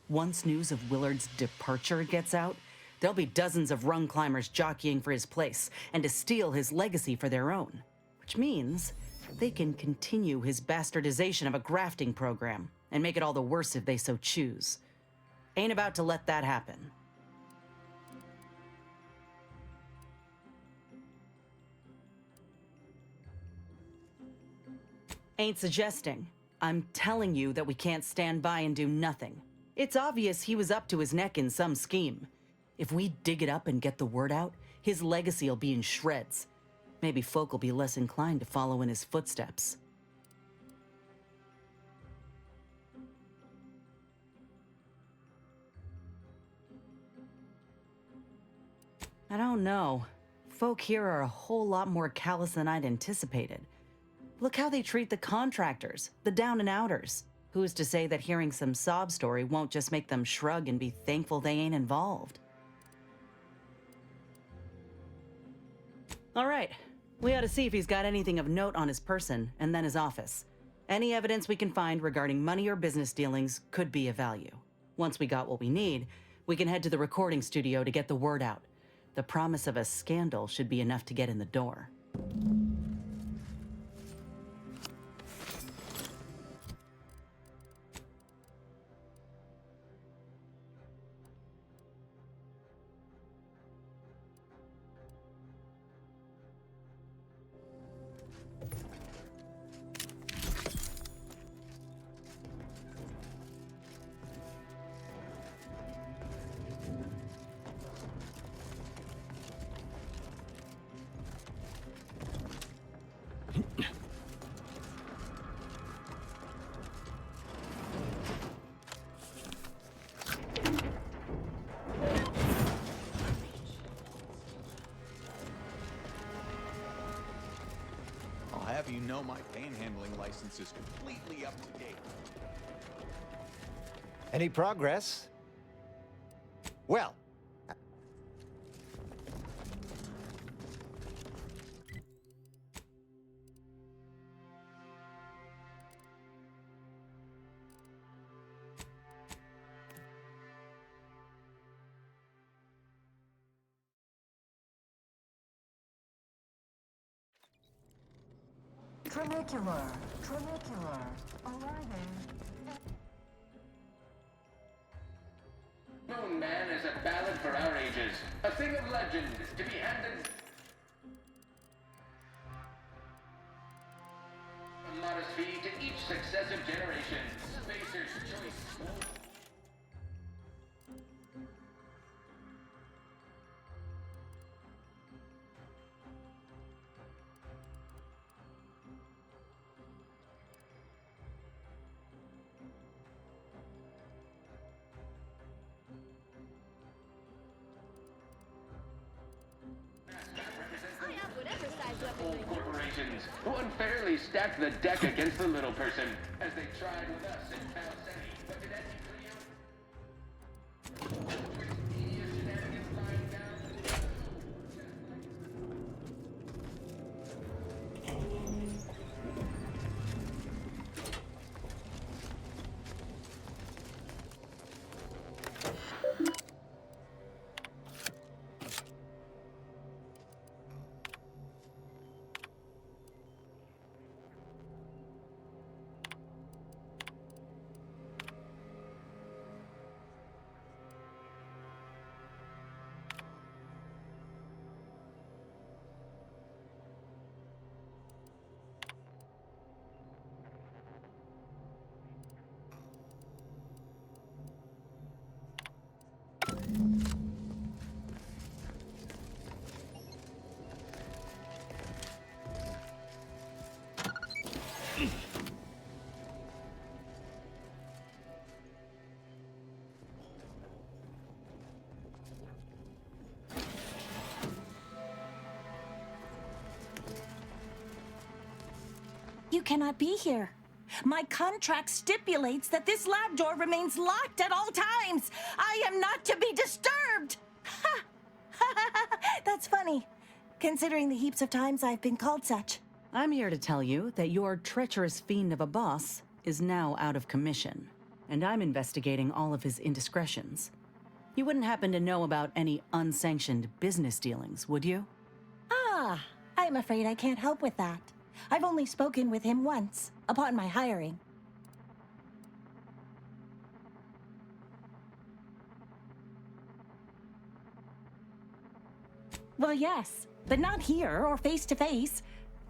Once news of Willard's departure gets out, there'll be dozens of rung climbers jockeying for his place and to steal his legacy for their own. Which means they can continue his bastardization of a grafting program and make it all the worse if they so choose. Ain't about to let that happen. Ain't suggesting. I'm telling you that we can't stand by and do nothing. It's obvious he was up to his neck in some scheme. If we dig it up and get the word out, his legacy will be in shreds. Maybe folk will be less inclined to follow in his footsteps. I don't know. Folk here are a whole lot more callous than I'd anticipated. Look how they treat the contractors, the down and outers. Who's to say that hearing some sob story won't just make them shrug and be thankful they ain't involved? All right, we ought to see if he's got anything of note on his person and then his office. Any evidence we can find regarding money or business dealings could be of value. Once we got what we need, we can head to the recording studio to get the word out. The promise of a scandal should be enough to get in the door. I'll have you know my panhandling license is completely up to date. Any progress? Well, Trinicular, arriving. Moon Man is a ballad for our ages, a thing of legend to be handed. A modest fee to each successive generation. Spacer's choice. Corporations who unfairly stacked the deck against the little person, as they tried with us in Pal City. But did that You cannot be here. My contract stipulates that this lab door remains locked at all times. I am not to be disturbed. Ha! That's funny, considering the heaps of times I've been called such. I'm here to tell you that your treacherous fiend of a boss is now out of commission, and I'm investigating all of his indiscretions. You wouldn't happen to know about any unsanctioned business dealings, would you? Ah, I'm afraid I can't help with that. I've only spoken with him once, upon my hiring. Well, yes, but not here or face to face.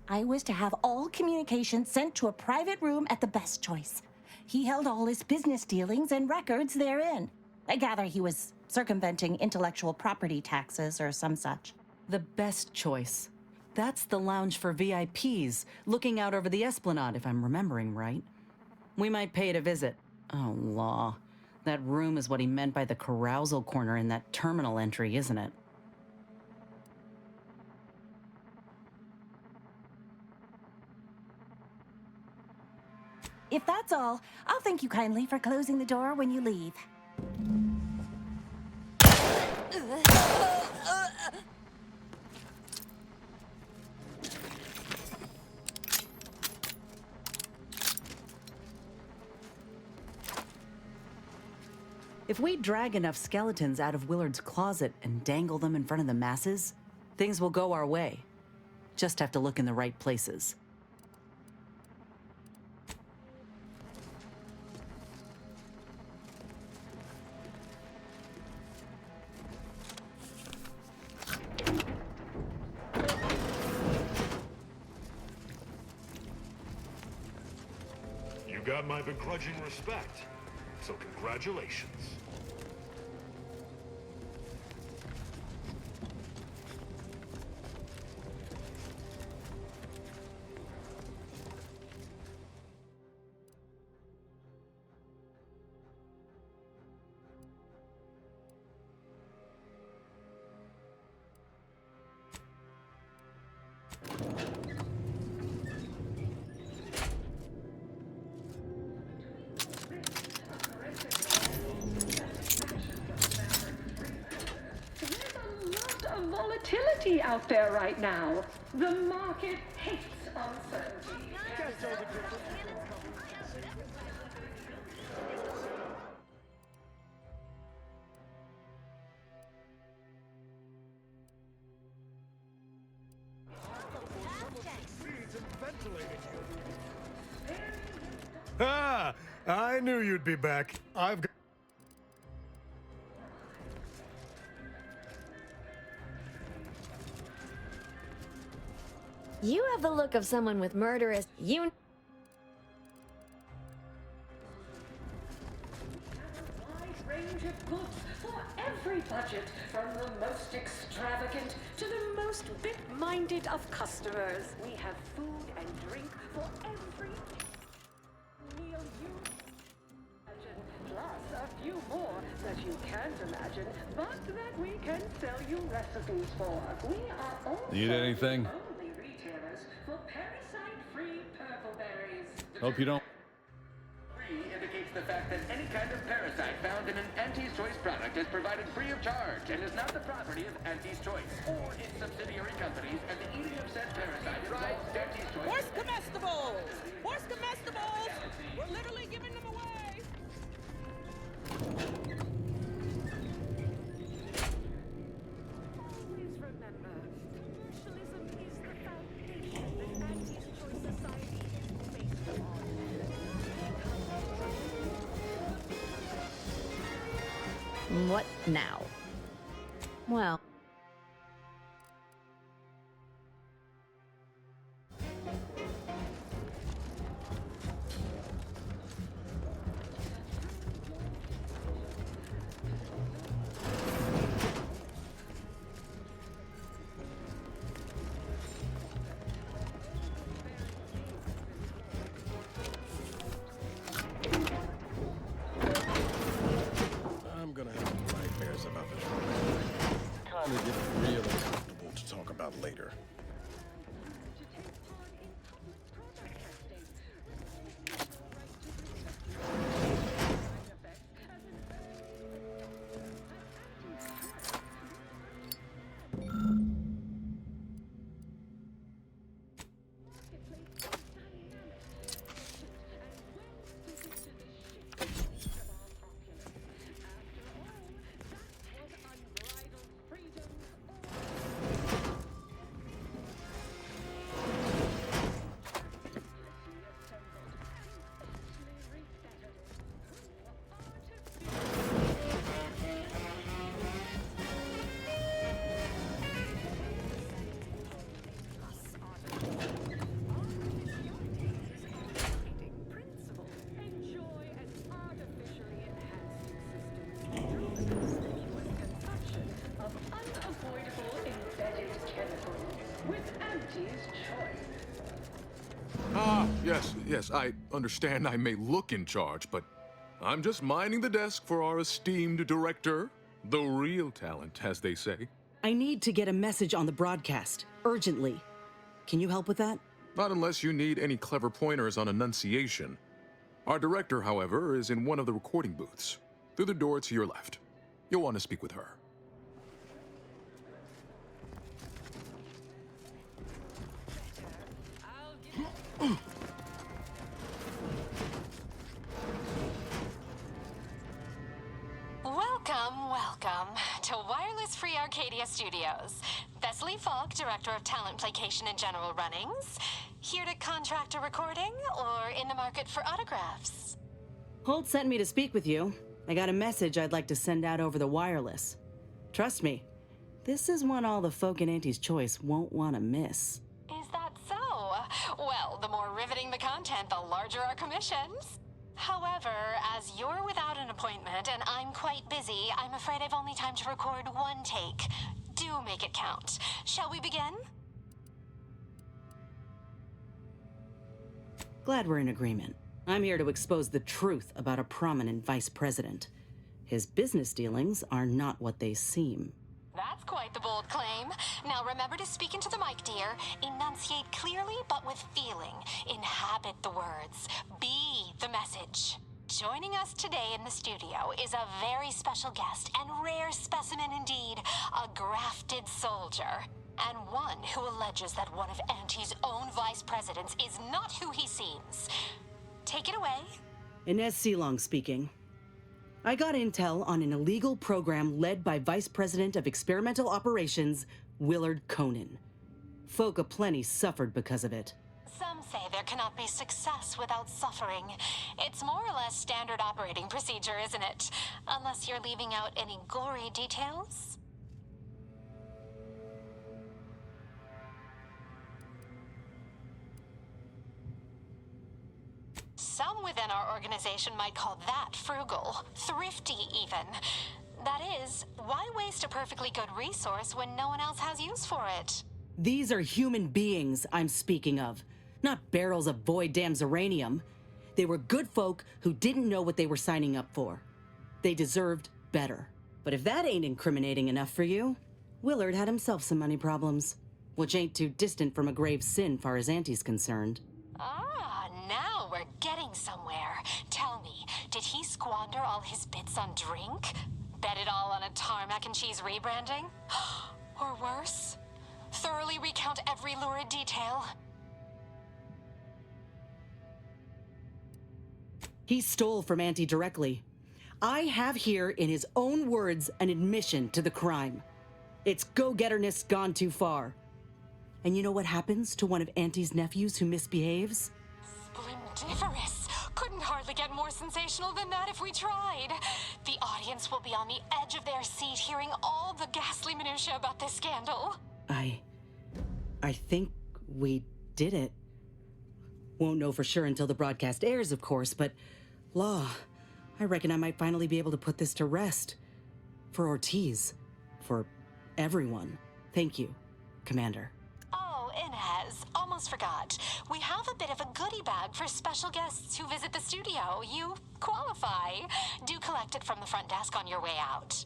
I was to have all communication sent to a private room at the best choice. He held all his business dealings and records therein. I gather he was circumventing intellectual property taxes or some such. The best choice. That's the lounge for VIPs, looking out over the Esplanade, if I'm remembering right. We might pay it a visit. Oh, law. That room is what he meant by the carousal corner in that terminal entry, isn't it? If that's all, I'll thank you kindly for closing the door when you leave. If we drag enough skeletons out of Willard's closet and dangle them in front of the masses, things will go our way. Just have to look in the right places. You got my begrudging respect, so congratulations. Volatility out there right now. The market hates uncertainty. Ah! I knew you'd be back. I've got... You have the look of someone with murderous... Range of goods for every budget, from the most extravagant to the most bit-minded of customers. We have food and drink for every meal you imagine, plus a few more that you can't imagine, but that we can sell you recipes for. We are also Need anything? the only retailers for parasite-free purple berries. Hope you don't. Indicates the fact that any kind of parasite found in an Auntie's Choice product is provided free of charge and is not the property of Auntie's Choice or its subsidiary companies, and the eating of said parasite involves Auntie's Choice. Horse comestibles! Horse comestibles! We're literally giving them away! Always remember, commercialism is the foundation that Auntie's Choice Society is based upon. What now? Well... Yes, I understand I may look in charge, but I'm just minding the desk for our esteemed director. The real talent, as they say. I need to get a message on the broadcast, urgently. Can you help with that? Not unless you need any clever pointers on enunciation. Our director, however, is in one of the recording booths, through the door to your left. You'll want to speak with her. Welcome to Wireless Free Arcadia Studios. Thessaly Falk, Director of Talent Placation and General Runnings. Here to contract a recording or in the market for autographs? Holt sent me to speak with you. I got a message I'd like to send out over the wireless. Trust me, this is one all the folk in Auntie's Choice won't want to miss. Is that so? Well, the more riveting the content, the larger our commissions. However, as you're without an appointment and I'm quite busy, I'm afraid I've only time to record one take. Do make it count. Shall we begin? Glad we're in agreement. I'm here to expose the truth about a prominent vice president. His business dealings are not what they seem. That's quite the bold claim. Now remember to speak into the mic, dear. Enunciate clearly, but with feeling. Inhabit the words. Be the message. Joining us today in the studio is a very special guest and rare specimen indeed. A grafted soldier. And one who alleges that one of Auntie's own vice presidents is not who he seems. Take it away. Inez Seelong speaking. I got intel on an illegal program led by Vice President of Experimental Operations, Willard Conan. Folk aplenty suffered because of it. Some say there cannot be success without suffering. It's more or less standard operating procedure, isn't it? Unless you're leaving out any gory details? Some within our organization might call that frugal, thrifty even. That is, why waste a perfectly good resource when no one else has use for it? These are human beings I'm speaking of, not barrels of void damn uranium. They were good folk who didn't know what they were signing up for. They deserved better. But if that ain't incriminating enough for you, Willard had himself some money problems, which ain't too distant from a grave sin far as Auntie's concerned. Now we're getting somewhere. Tell me, did he squander all his bits on drink? Bet it all on a tarmac and cheese rebranding? Or worse? Thoroughly recount every lurid detail? He stole from Auntie directly. I have here, in his own words, an admission to the crime. It's go-getterness gone too far. And you know what happens to one of Auntie's nephews who misbehaves? Splendiferous! Couldn't hardly get more sensational than that if we tried. The audience will be on the edge of their seat hearing all the ghastly minutiae about this scandal. I think we did it. Won't know for sure until the broadcast airs, of course, but law, I reckon I might finally be able to put this to rest. For Ortiz. For everyone. Thank you, Commander. Oh, Inez, almost forgot. We have a bit of a goodie bag for special guests who visit the studio. You qualify. Do collect it from the front desk on your way out.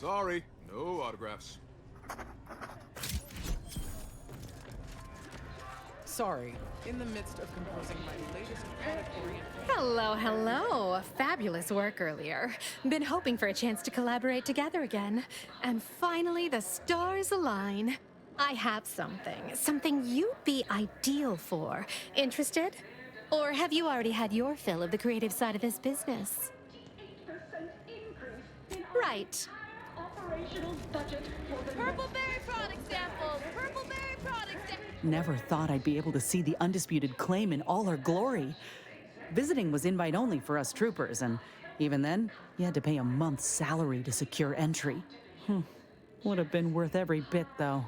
Sorry, no autographs. Sorry, in the midst of composing my latest product. Hello. Fabulous work earlier. Been hoping for a chance to collaborate together again. And finally, the stars align. I have something you'd be ideal for. Interested? Or have you already had your fill of the creative side of this business? Right. operational budget for the Purple berry product samples! Purple berry product samples! Never thought I'd be able to see the undisputed claim in all her glory. Visiting was invite only for us troopers, and even then, you had to pay a month's salary to secure entry. Would have been worth every bit, though.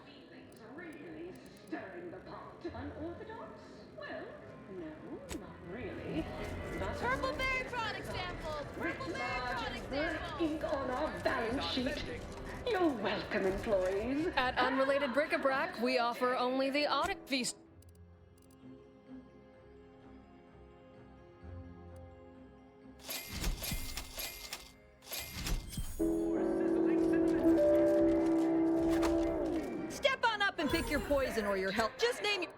really stirring the pot. Unorthodox? Well, no, not really. But Purple berry product samples! Purple berry product samples! ink on our balance sheet. You're welcome, employees. At Unrelated Bric-a-Brac, we offer only the audit fees. Step on up and pick your poison or your health. Just name your...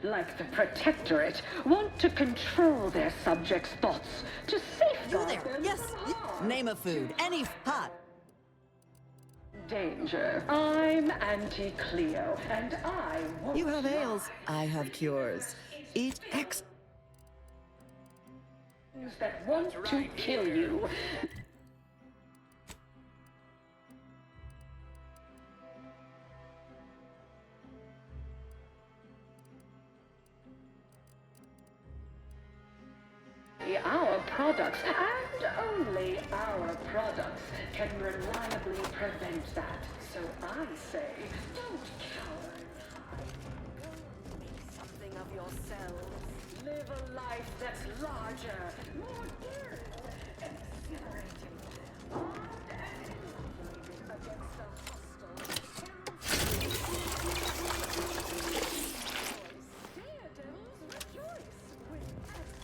Like the Protectorate, want to control their subjects' thoughts to safeguard You there. them Yes. from harm. Name a food. Any pot. Danger. I'm Anti-Cleo, and I won't... You have ails. I have cures. Eat X. ...that want to kill you. Our products, and only our products, can reliably prevent that. So I say, don't cower and hide. Go make something of yourselves. Live a life that's larger, more daring, exhilarating, armed and inoculated against a hostile Daredevils rejoice with Anti's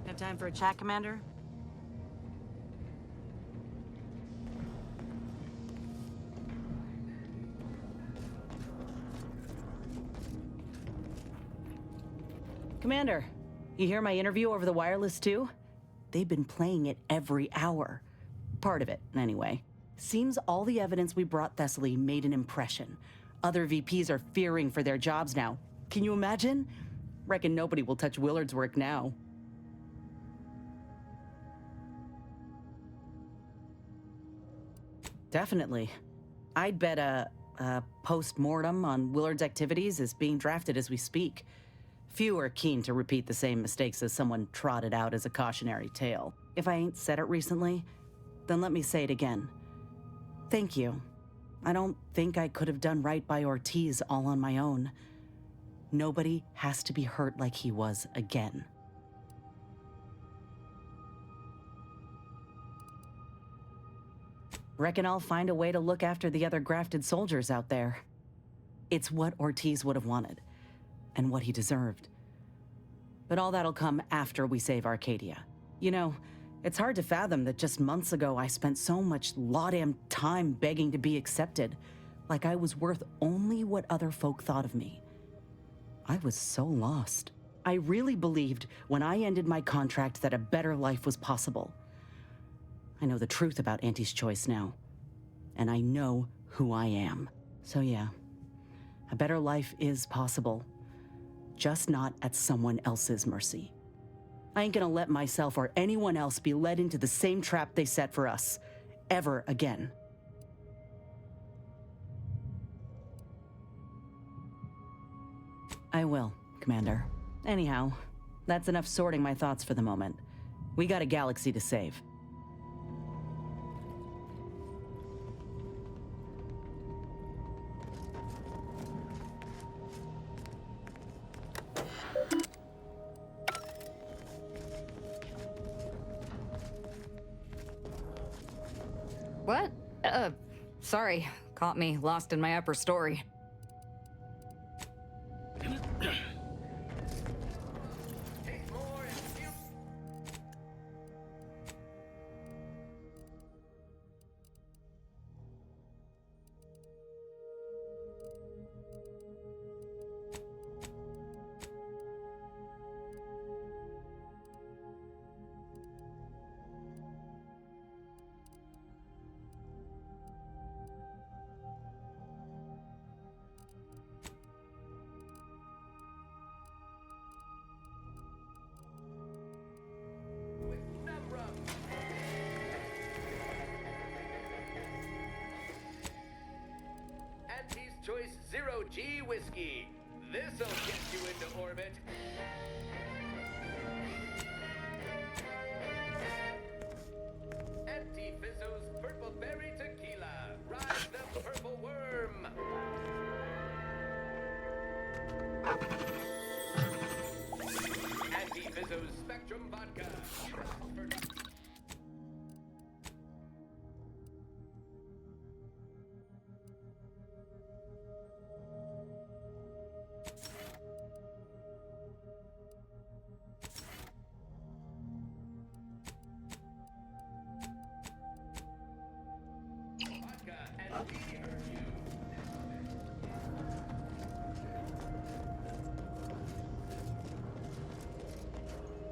Have time for a chat, Commander? Commander, you hear my interview over the wireless too? They've been playing it every hour. Part of it, anyway. Seems all the evidence we brought Thessaly made an impression. Other VPs are fearing for their jobs now. Can you imagine? Reckon nobody will touch Willard's work now. Definitely. I'd bet a post-mortem on Willard's activities is being drafted as we speak. Few are keen to repeat the same mistakes as someone trotted out as a cautionary tale. If I ain't said it recently, then let me say it again. Thank you. I don't think I could have done right by Ortiz all on my own. Nobody has to be hurt like he was again. Reckon I'll find a way to look after the other grafted soldiers out there. It's what Ortiz would have wanted, and what he deserved. But all that'll come after we save Arcadia. You know, it's hard to fathom that just months ago I spent so much law-damn time begging to be accepted, like I was worth only what other folk thought of me. I was so lost. I really believed when I ended my contract that a better life was possible. I know the truth about Auntie's choice now, and I know who I am. So yeah, a better life is possible, just not at someone else's mercy. I ain't gonna let myself or anyone else be led into the same trap they set for us, ever again. I will, Commander. Anyhow, that's enough sorting my thoughts for the moment. We got a galaxy to save. What? Sorry. Caught me lost in my upper story. Choice 0G whiskey. This'll get you into orbit. Anti-Fizzo's Purple Berry Tequila. Ride the purple worm. Anti-Fizzo's Spectrum Vodka.